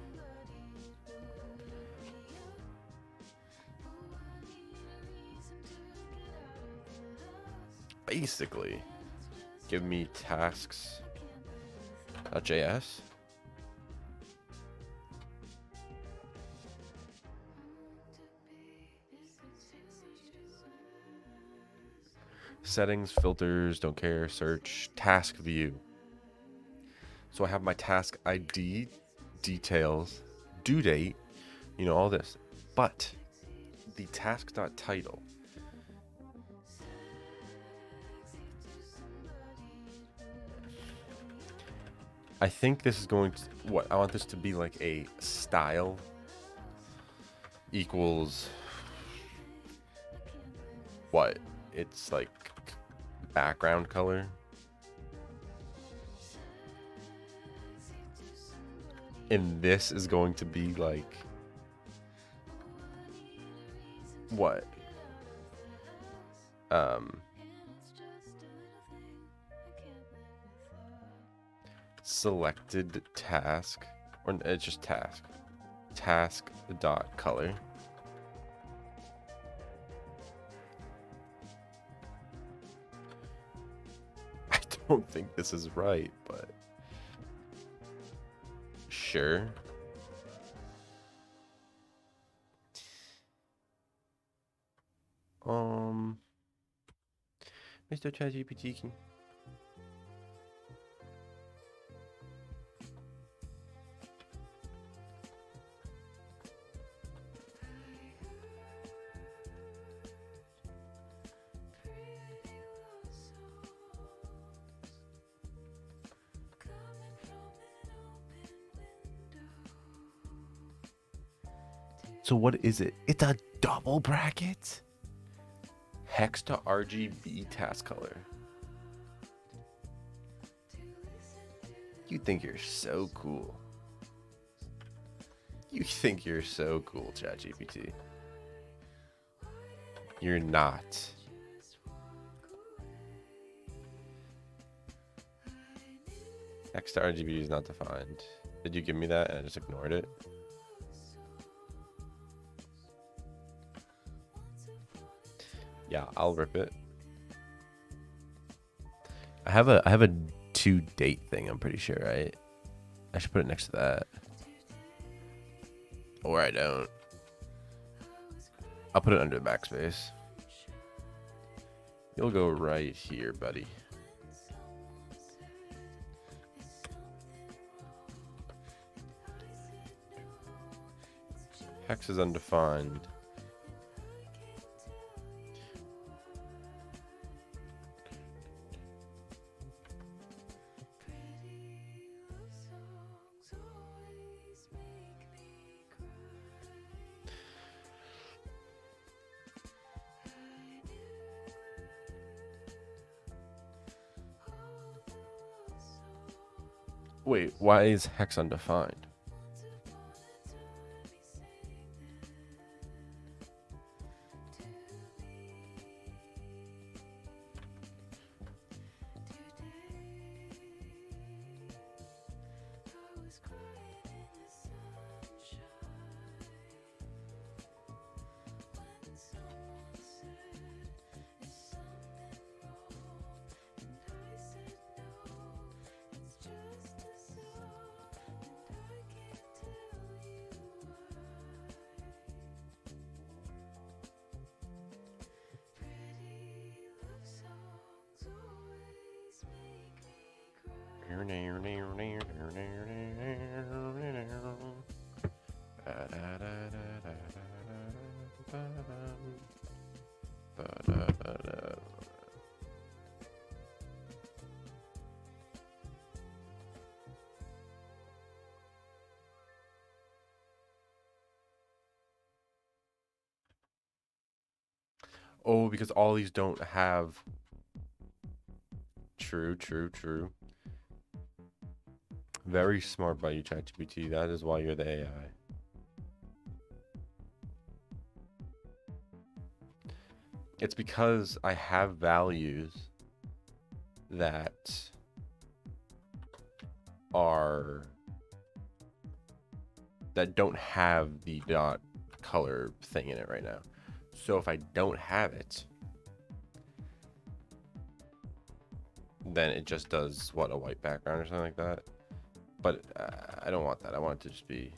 give me tasks.js. Settings, filters, don't care, search, task view. So I have my task ID, details, due date, all this. But the task.title, I think this is going to, I want this to be like a style equals what? It's like background color. And this is going to be like what? Selected task, or it's just task dot color. I don't think this is right, but sure. Mr. ChatGPT. So what is it? It's a double bracket? Hex to RGB task color. You think you're so cool. You think you're so cool, ChatGPT. You're not. Hex to RGB is not defined. Did you give me that and I just ignored it? Yeah, I'll rip it. I have a to date thing, I'm pretty sure, right? I should put it next to that. Or I don't. I'll put it under the backspace. You'll go right here, buddy. Hex is undefined. Wait, why is hex undefined? Oh, because all these don't have. True, true, true. Very smart by you, ChatGPT. That is why you're the AI. It's because I have values that don't have the dot color thing in it right now. So if I don't have it, then it just does what, a white background or something like that. But I don't want that. I want it to just be.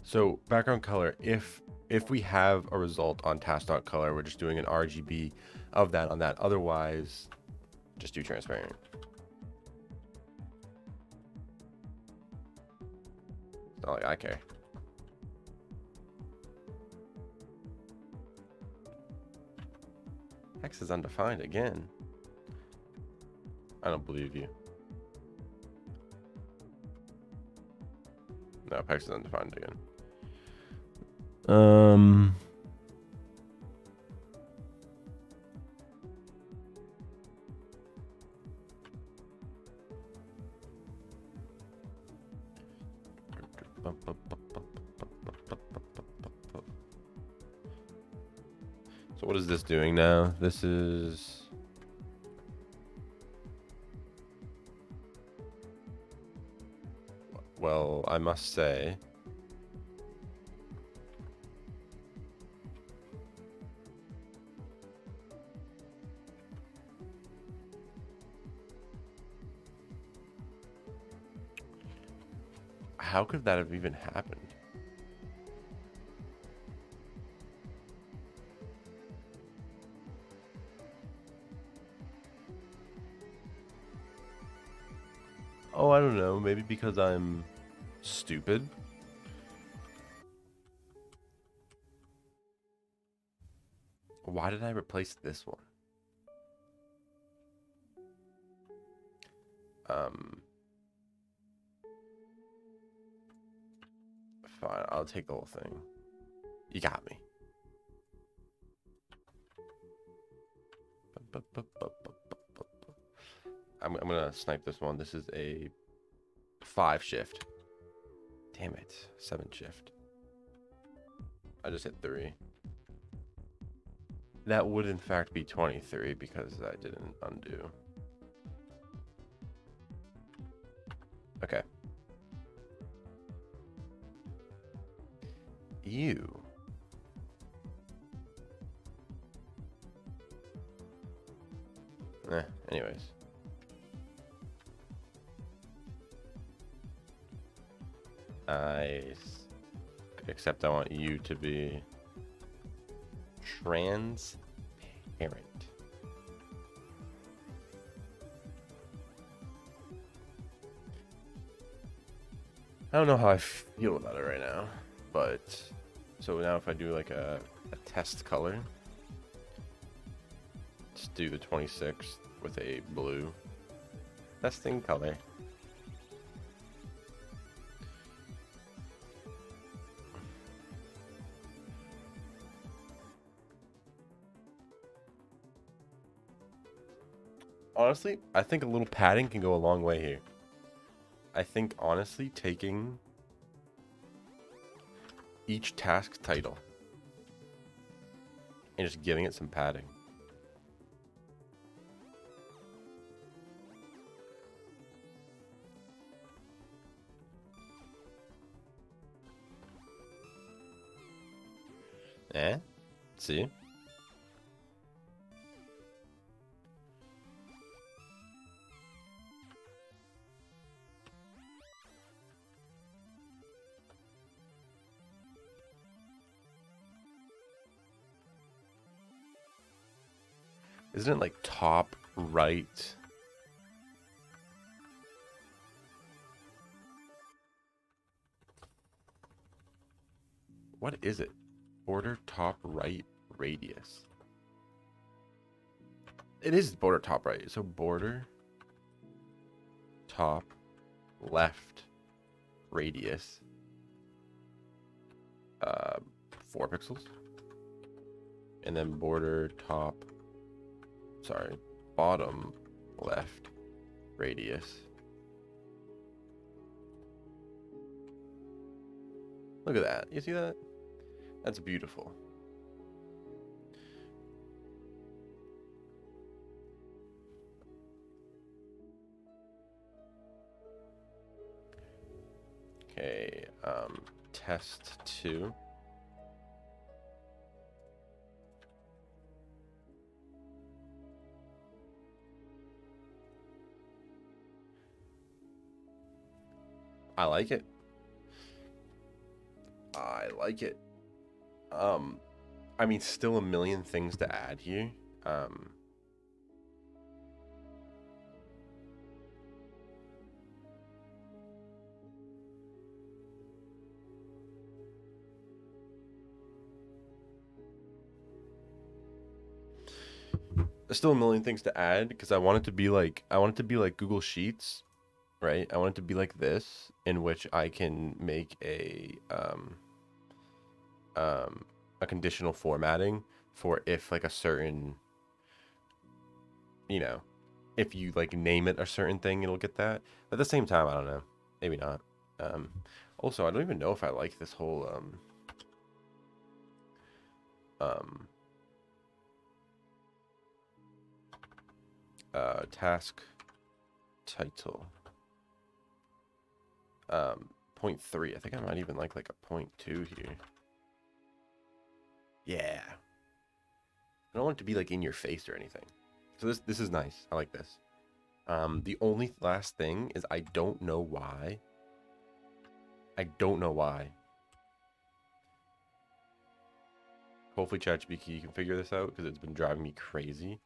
So background color, if we have a result on task.color, we're just doing an RGB of that on that. Otherwise, just do transparent. It's not like I care. X is undefined again. I don't believe you. No, Pex is undefined again. So what is this doing now? This is. Well, I must say. How could that have even happened? Oh, I don't know. Maybe because I'm stupid. Why did I replace this one? Fine, I'll take the whole thing. You got me. I'm gonna snipe this one. This is a 5 shift. Damn it, 7 shift. I just hit 3. That would in fact be 23 because I didn't undo. Okay. Ew. Anyways. Nice. Except I want you to be transparent. I don't know how I feel about it right now, but so now if I do like a test color, let's do the 26th with a blue testing color. Honestly, I think a little padding can go a long way here. I think honestly taking each task title and just giving it some padding. See? Isn't it like top right? What is it? Border top right radius. It is border top right. So border top left radius. 4 pixels. And then border top, sorry, bottom left radius. Look at that. You see that? That's beautiful. Okay, test 2. I like it. I like it. I mean, still a million things to add here. There's still a million things to add because I want it to be like Google Sheets, right? I want it to be like this, in which I can make a conditional formatting for if like a certain, you know, if you like name it a certain thing, it'll get that. But at the same time, I don't know, maybe not. Also, I don't even know if I like this whole task title. 0.3. I think I might even like a 0.2 here. Yeah. I don't want it to be like in your face or anything. So this is nice. I like this. The only last thing is I don't know why. Hopefully ChatGPT can figure this out because it's been driving me crazy.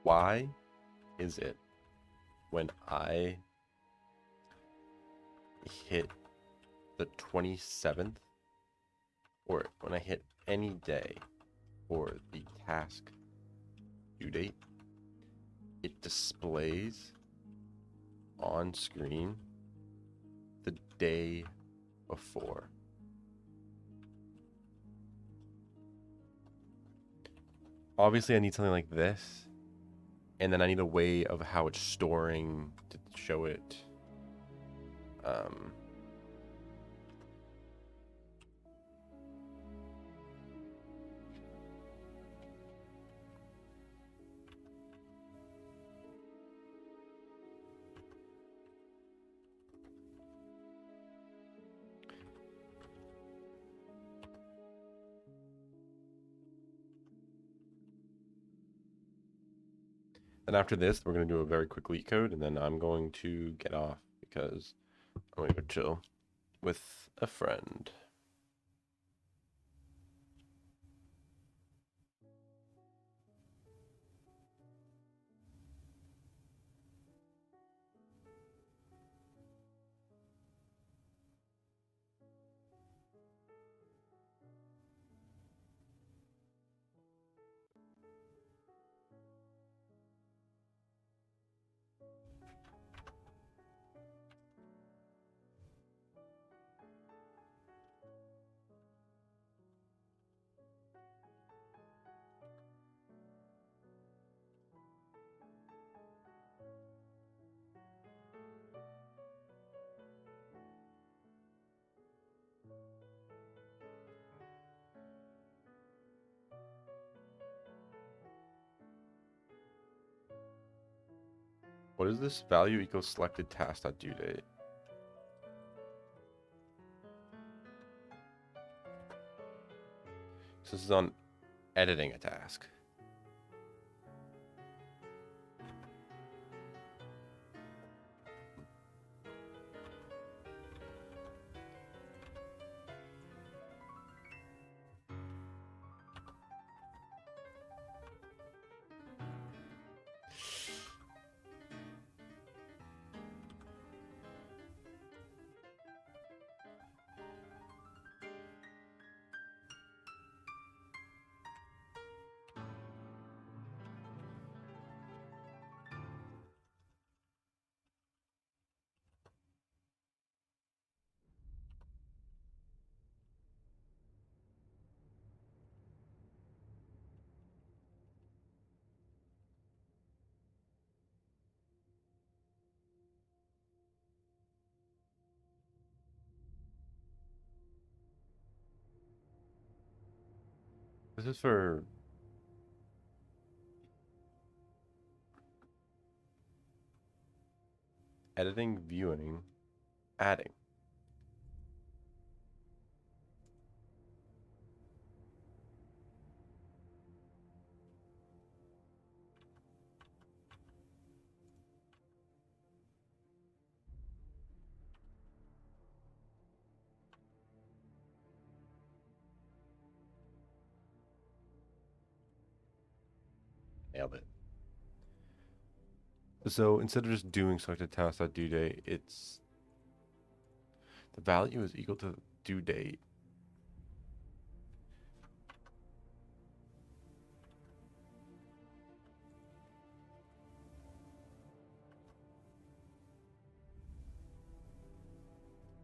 Why is it when I hit the 27th, or when I hit any day for the task due date, it displays on screen the day before? Obviously, I need something like this, and then I need a way of how it's storing to show it. And after this, we're going to do a very quick LeetCode, and then I'm going to get off because I'm going to go chill with a friend. What is this? Value equals selected task due date. So this is on editing a task. This is for editing, viewing, adding. Nailed it. So instead of just doing selected task.due date, it's the value is equal to due date.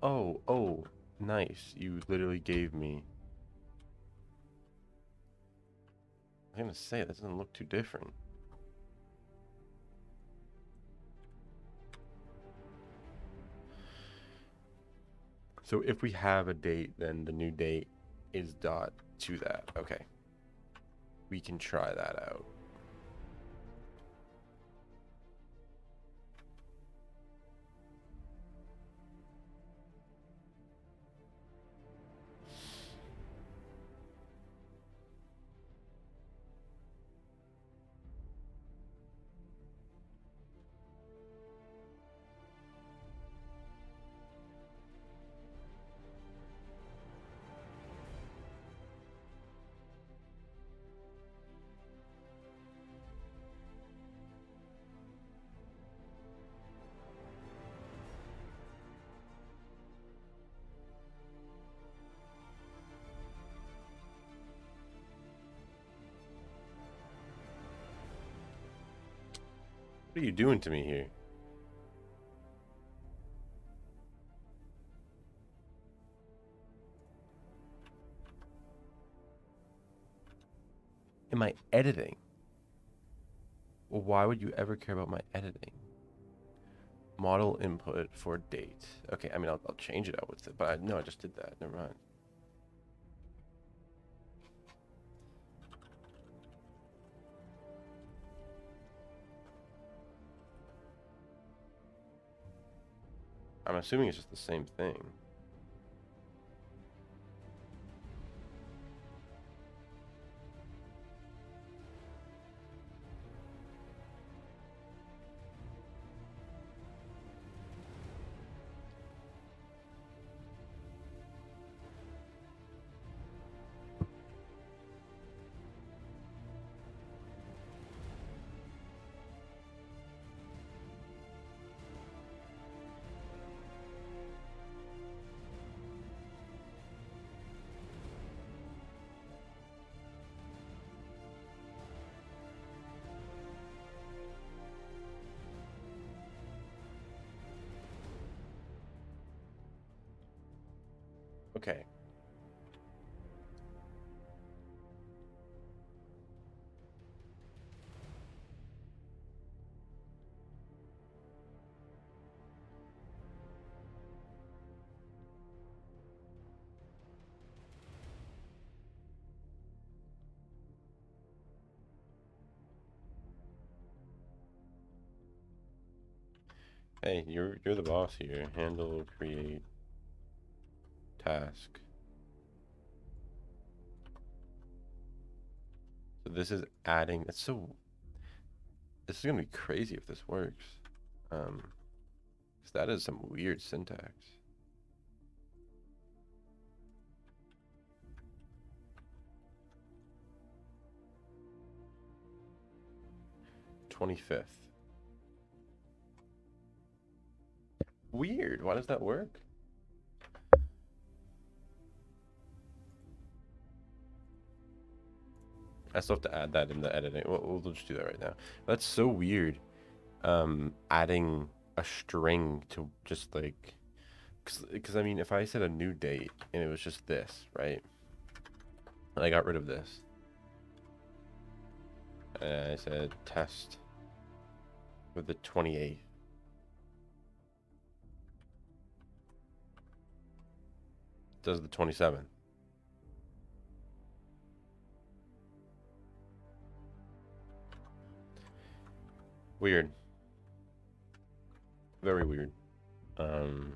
Oh, nice. You literally gave me. I'm gonna say that doesn't look too different. So if we have a date, then the new date is dot to that. Okay. We can try that out. What are you doing to me here? Am I editing? Well, why would you ever care about my editing? Model input for date. Okay, I mean, I'll change it out with it, but no, I just did that. Never mind. I'm assuming it's just the same thing. Okay. Hey, you're the boss here. Handle, create, task. So this is adding. This is gonna be crazy if this works. 'Cause that is some weird syntax. 25th. Weird. Why does that work? I still have to add that in the editing. We'll just do that right now. That's so weird. Adding a string to just like, because I mean, if I said a new date and it was just this, right? And I got rid of this. And I said test with the 28th. Does the 27th. Weird. Very weird. And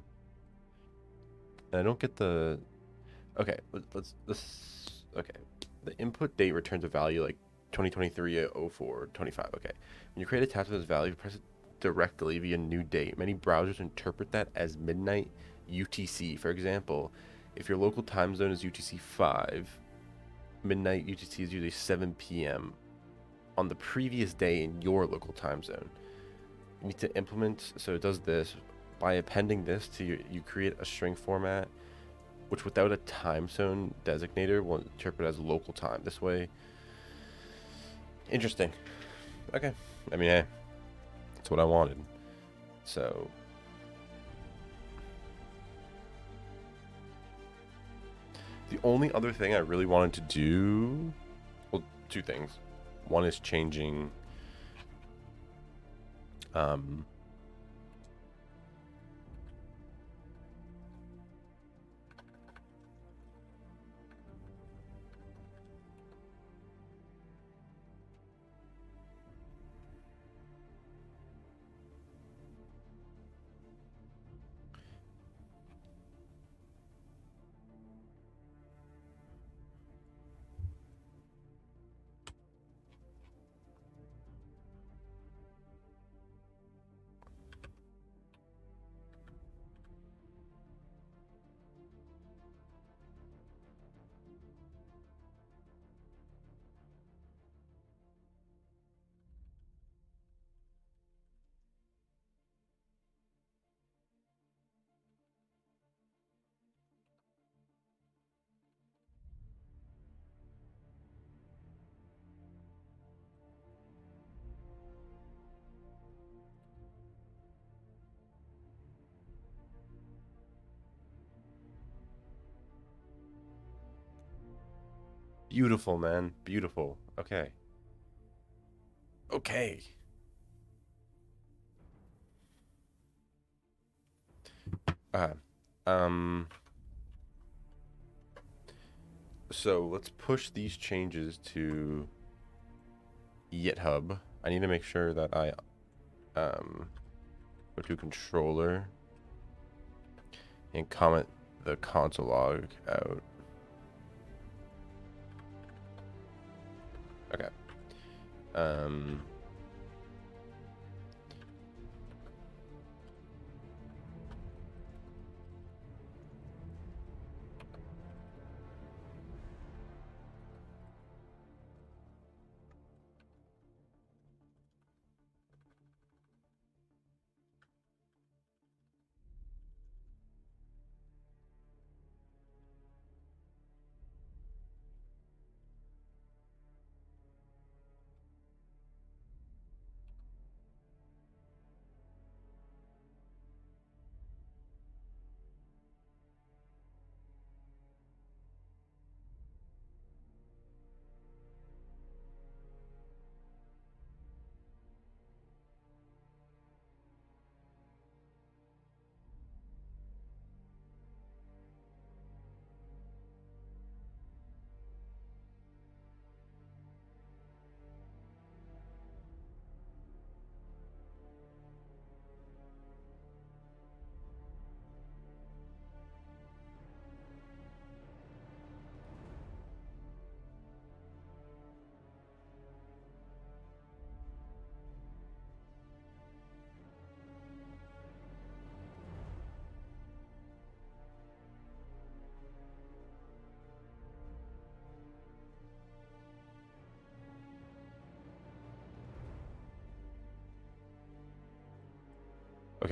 I don't get the. Okay, let's. Okay, the input date returns a value like 2023 04 25. Okay, when you create a task with this value, press it directly via new date. Many browsers interpret that as midnight UTC. For example, if your local time zone is UTC 5, midnight UTC is usually 7 p.m. on the previous day in your local time zone. You need to implement, so it does this by appending this to you create a string format which without a time zone designator will interpret as local time. This way, interesting. Okay, I mean, hey, that's what I wanted. So the only other thing I really wanted to do, well, two things. One is changing beautiful, man. Beautiful. Okay. Okay. Uh, um, so let's push these changes to GitHub. I need to make sure that I go to controller and comment the console log out. Okay. Um,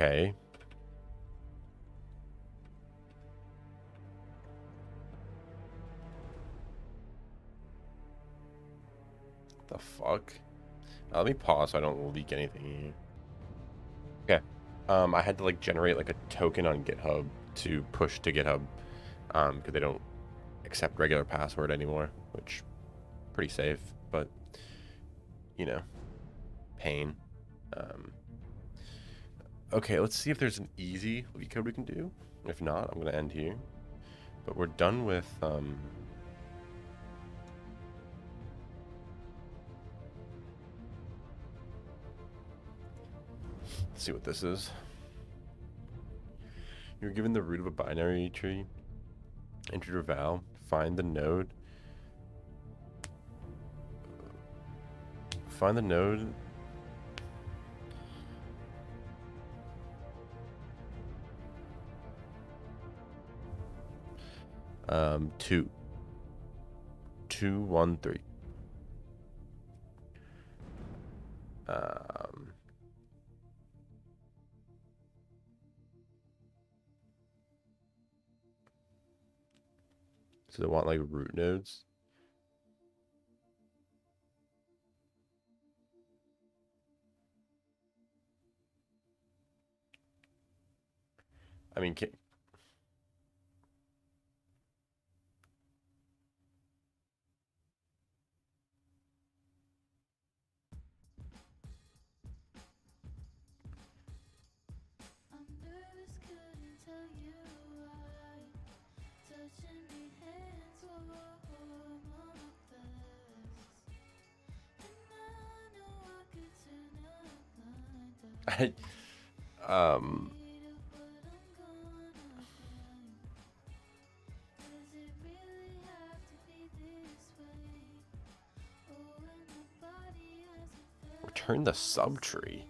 okay. The fuck? Let me pause so I don't leak anything here. Okay. I had to like generate like a token on GitHub to push to GitHub, because they don't accept regular password anymore, which pretty safe, but you know, pain. Okay, let's see if there's an easy LeetCode we can do. If not, I'm gonna end here. But we're done with Let's see what this is. You're given the root of a binary tree. Enter your val. Find the node. Find the node. Two. 2, 1, 3. So they want like root nodes. I mean, I, um, return the subtree.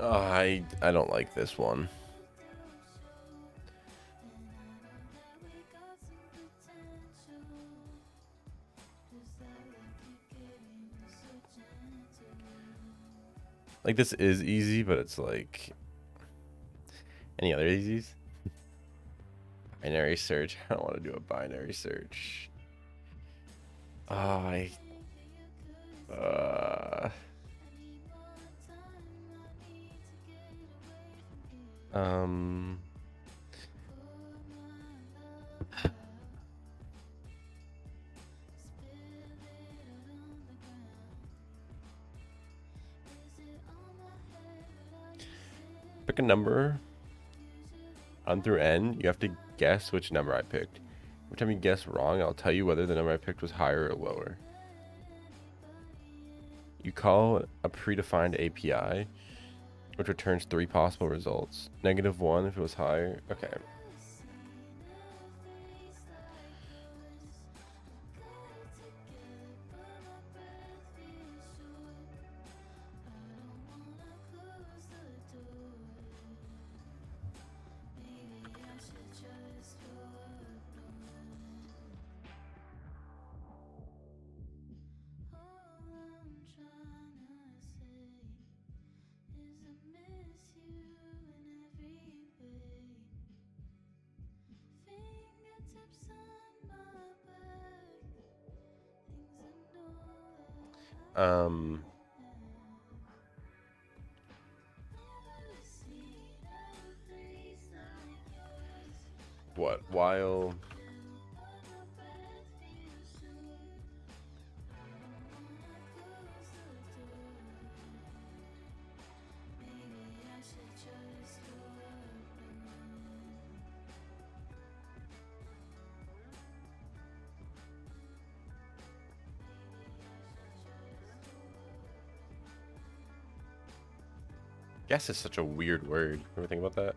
Oh, I don't like this one. Like, this is easy, but it's like... Any other easies? Binary search. I don't want to do a binary search. Oh, um... Pick a number. On through n, you have to guess which number I picked. Every time you guess wrong, I'll tell you whether the number I picked was higher or lower. You call a predefined API, which returns 3 possible results. -1 if it was higher. Okay. What? While... Guess is such a weird word. Ever think about that?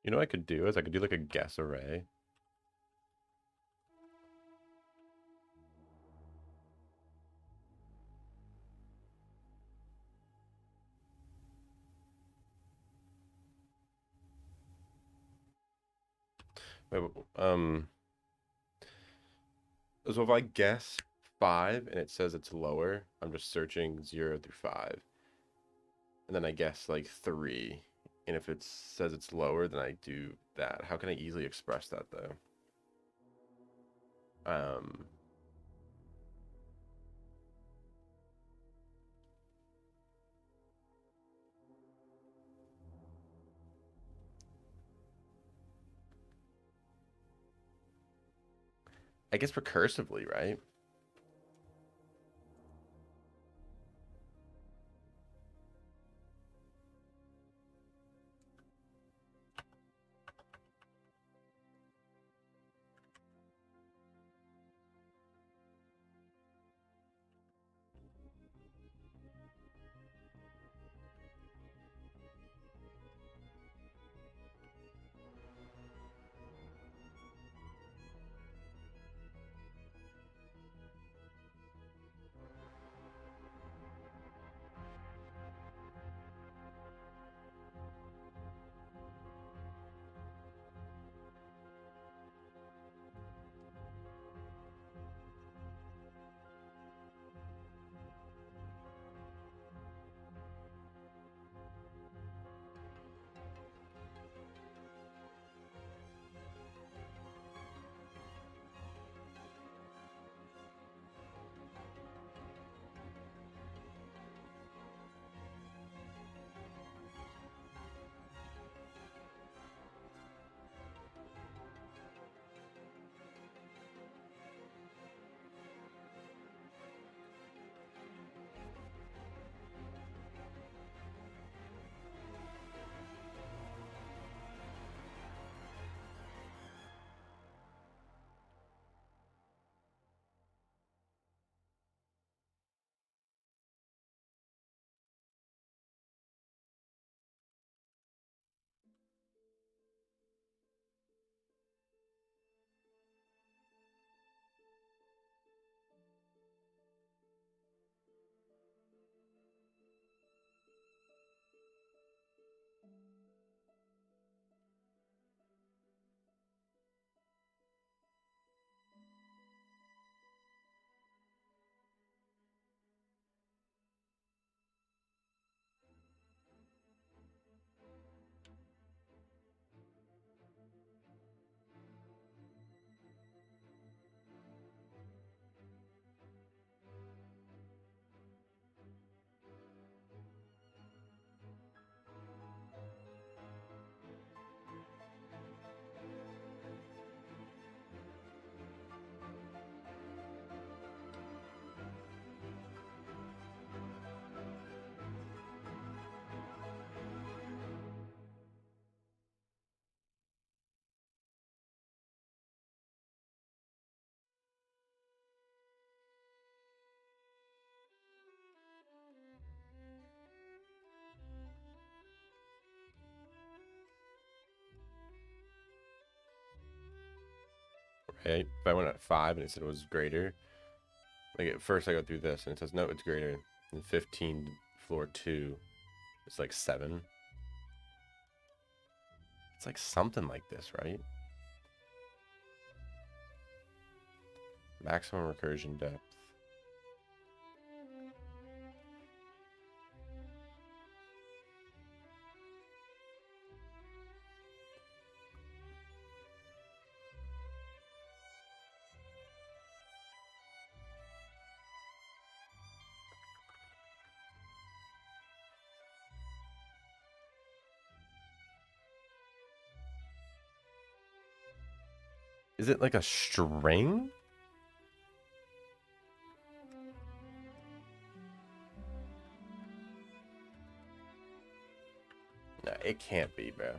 You know what I could do is I could do like a guess array. Wait, so if I guess 5 and it says it's lower, I'm just searching 0 through 5. And then I guess like 3. And if it says it's lower, then I do that. How can I easily express that though? I guess recursively, right? Right? If I went at 5 and it said it was greater, like at first I go through this and it says no, it's greater than 15 floor 2. It's like 7. It's like something like this, right? Maximum recursion depth. Is it like a string? No, it can't be, bro.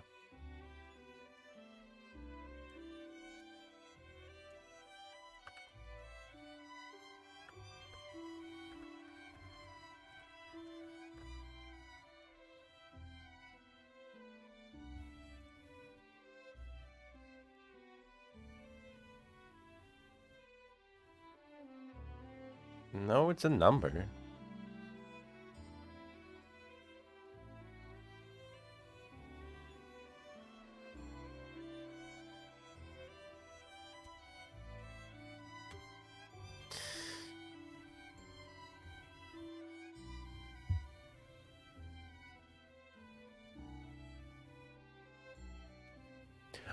No, it's a number.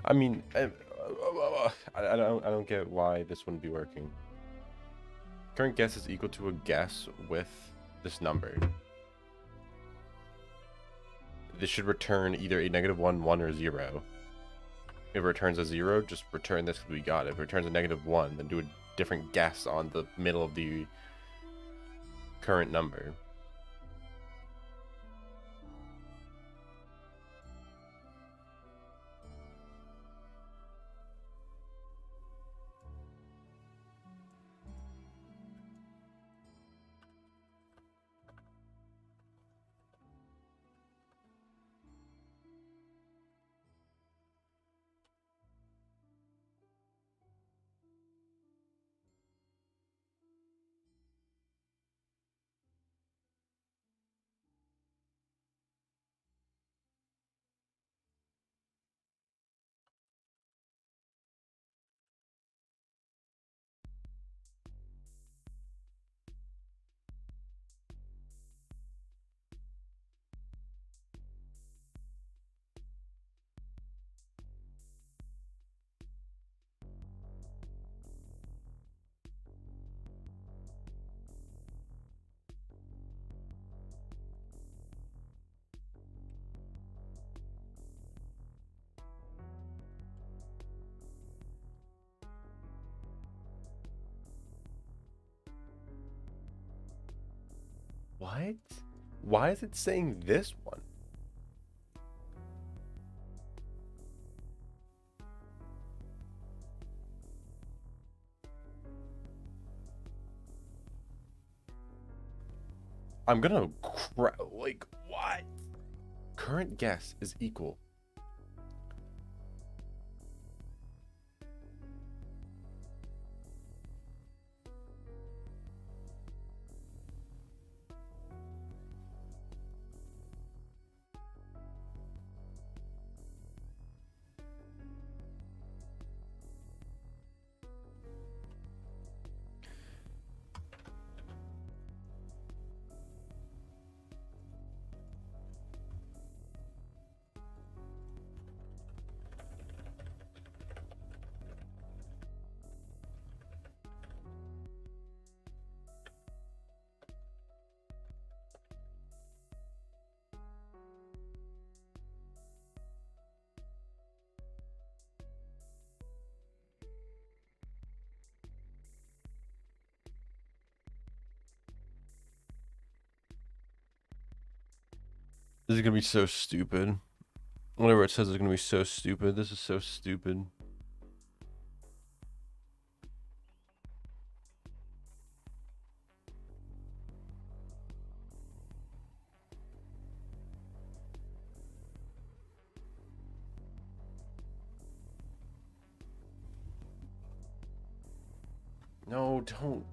I mean, I don't get why this wouldn't be working. Current guess is equal to a guess with this number. This should return either a -1, 1, or 0. If it returns a 0, just return this because we got it. If it returns a -1, then do a different guess on the middle of the current number. What? Why is it saying this one? I'm gonna like, what? Current guess is equal. This is gonna be so stupid. Whatever it says is gonna be so stupid. This is so stupid. No, don't.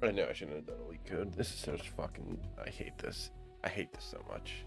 I know I shouldn't have done a LeetCode. This is so fucking. I hate this. I hate this so much.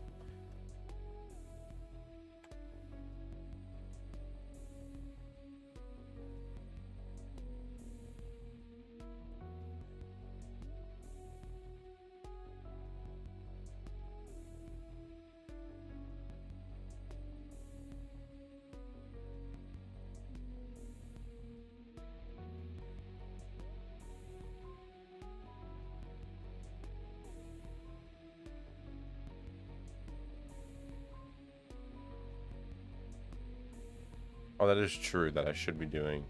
Oh, that is true that I should be doing.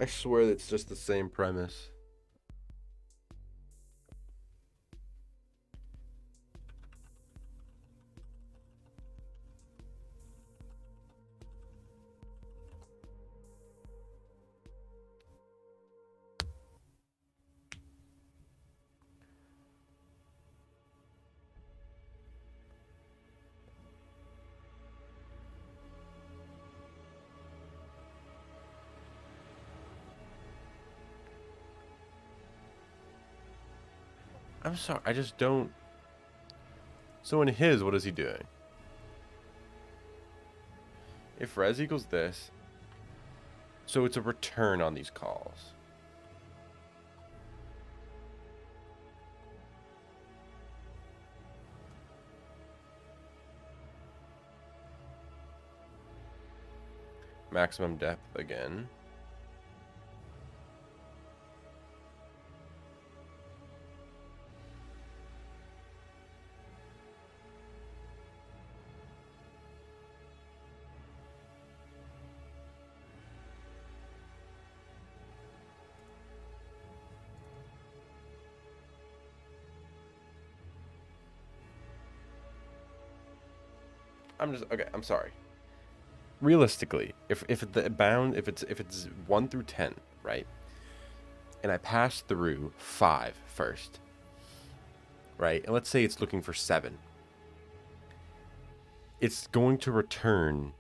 I swear it's just the same premise. I'm sorry, I just don't. So in his, what is he doing? If res equals this, so it's a return on these calls. Maximum depth again. I'm just okay. I'm sorry. Realistically, if it's 1 through 10, right? And I pass through 5 first, right? And let's say it's looking for 7. It's going to return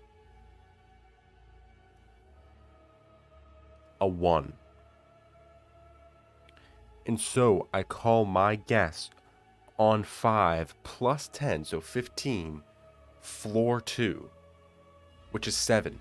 a 1. And so I call my guess on 5 plus 10, so 15, floor 2, which is 7.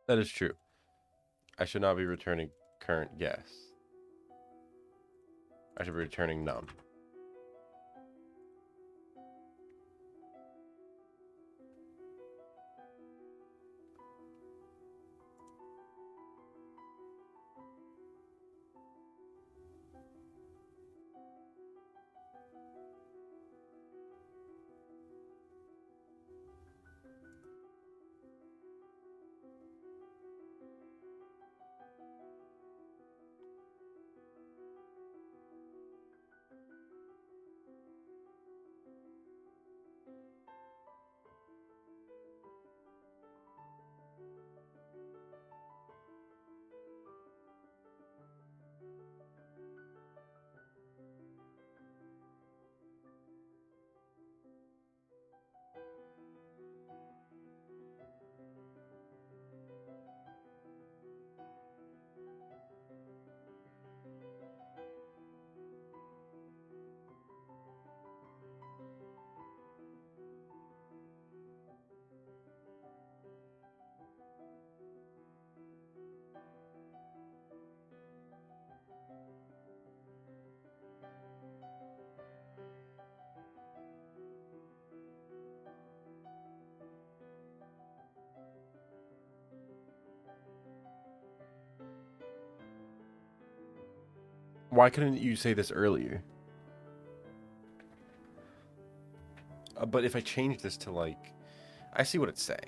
That is true. I should not be returning current guess. I should be returning num. Why couldn't you say this earlier? But if I change this to like, I see what it's saying.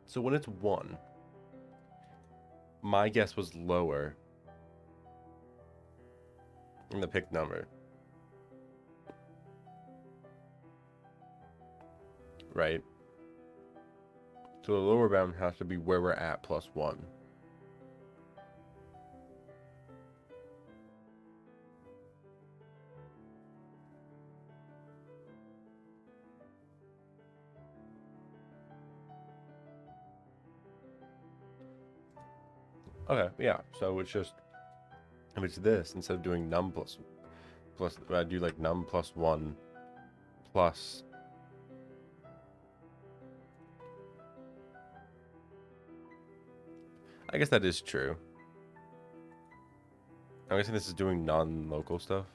So when it's 1, my guess was lower than the picked number. Right? So the lower bound has to be where we're at plus 1. Okay, yeah. So it's just, if it's this, instead of doing num plus, I do like num plus 1 plus. I guess that is true. I'm guessing this is doing non-local stuff.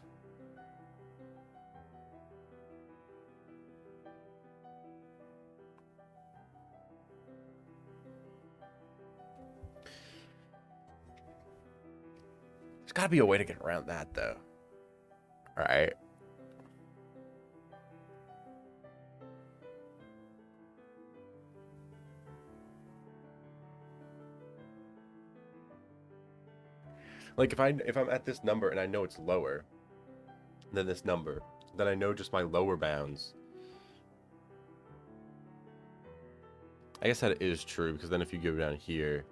There's got to be a way to get around that, though. All right. Like if I'm at this number and I know it's lower than this number, then I know just my lower bounds. I guess that is true, because then if you go down here,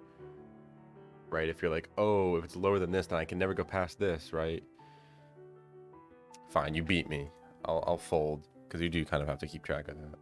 right, if you're like, oh, if it's lower than this, then I can never go past this, right? Fine, you beat me. I'll fold, because you do kind of have to keep track of that.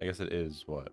I guess it is what?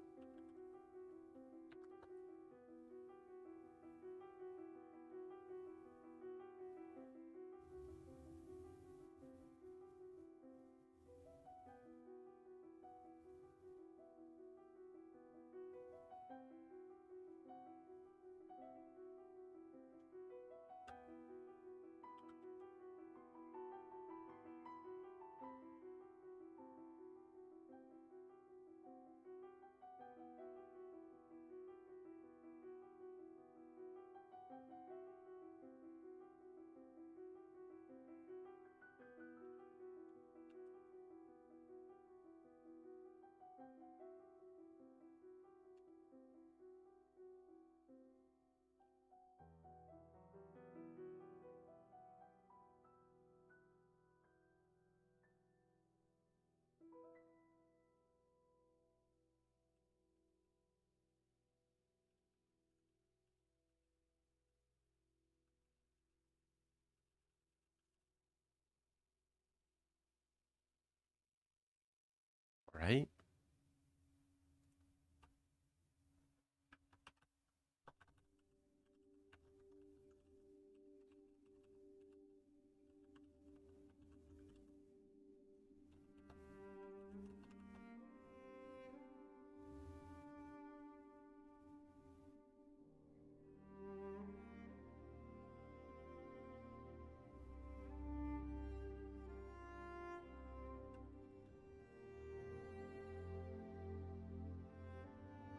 Right?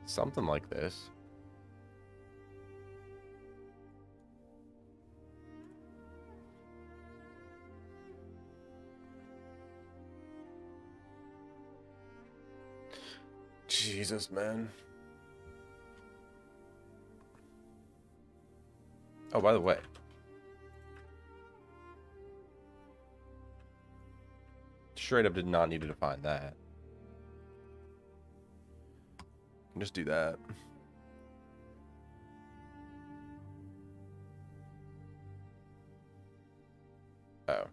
Something like this. Jesus, man. Oh, by the way. Straight up did not need to define that. Just do that. Oh.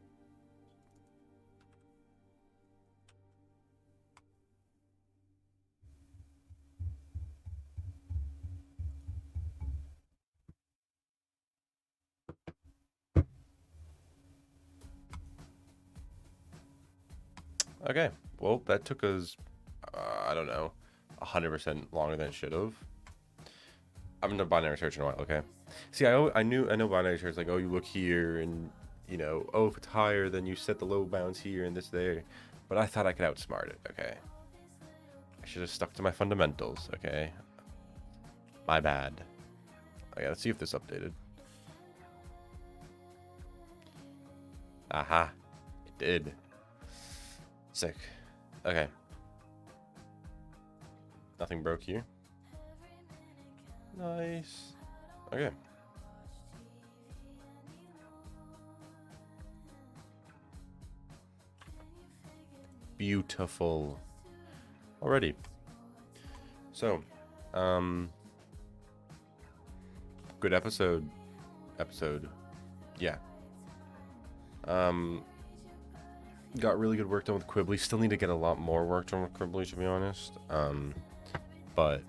Okay. Well, that took us, I don't know, 100% longer than it should have. I've been to binary search in a while, okay? See, I know binary search, like, oh, you look here and, you know, oh, if it's higher, then you set the low bounds here and this there. But I thought I could outsmart it, okay? I should have stuck to my fundamentals, okay? My bad. Okay, let's see if this updated. Aha. It did. Sick. Okay. Nothing broke here. Nice. Okay. Beautiful. Alrighty. So, good episode. Yeah. Got really good work done with Quibly. Still need to get a lot more work done with Quibly, to be honest. But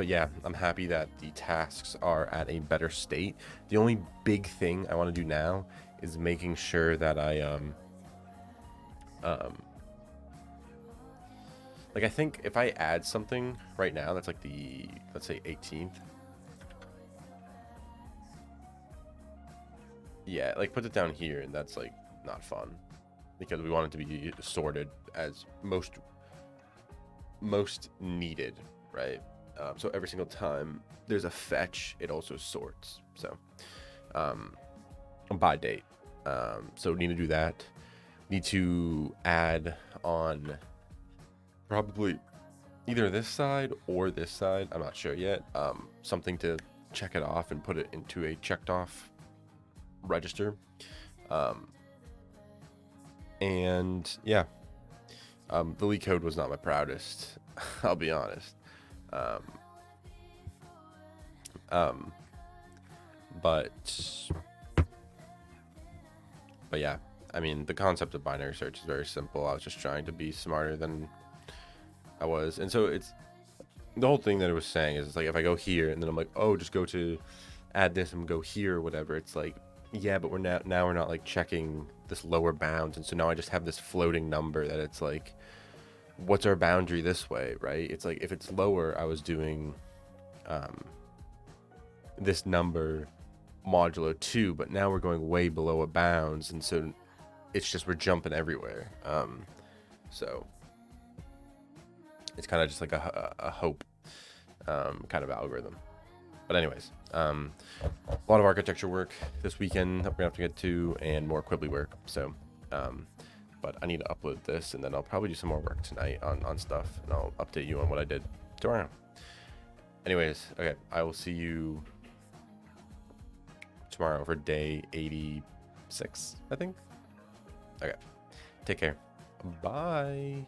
yeah, I'm happy that the tasks are at a better state. The only big thing I want to do now is making sure that I like, I think if I add something right now that's like the, let's say 18th. Yeah, like put it down here, and that's like not fun because we want it to be sorted as most needed, right? So every single time there's a fetch, it also sorts. So by date. So need to do that. Need to add on probably either this side or this side. I'm not sure yet. Something to check it off and put it into a checked off register. And yeah, the LeetCode was not my proudest. I'll be honest. But yeah, I mean, the concept of binary search is very simple. I was just trying to be smarter than I was. And so it's the whole thing that it was saying is like, if I go here and then I'm like, oh, just go to add this and go here or whatever. It's like, yeah, but now we're not like checking this lower bounds. And so now I just have this floating number that it's like, what's our boundary this way, right? It's like, if it's lower, I was doing this number modulo 2, but now we're going way below a bounds, and so it's just we're jumping everywhere. So it's kind of just like a hope kind of algorithm. But anyways, a lot of architecture work this weekend that we're gonna have to get to, and more Quibly work. So but I need to upload this, and then I'll probably do some more work tonight on stuff, and I'll update you on what I did tomorrow. Anyways, okay, I will see you tomorrow for day 86, I think. Okay, take care. Bye.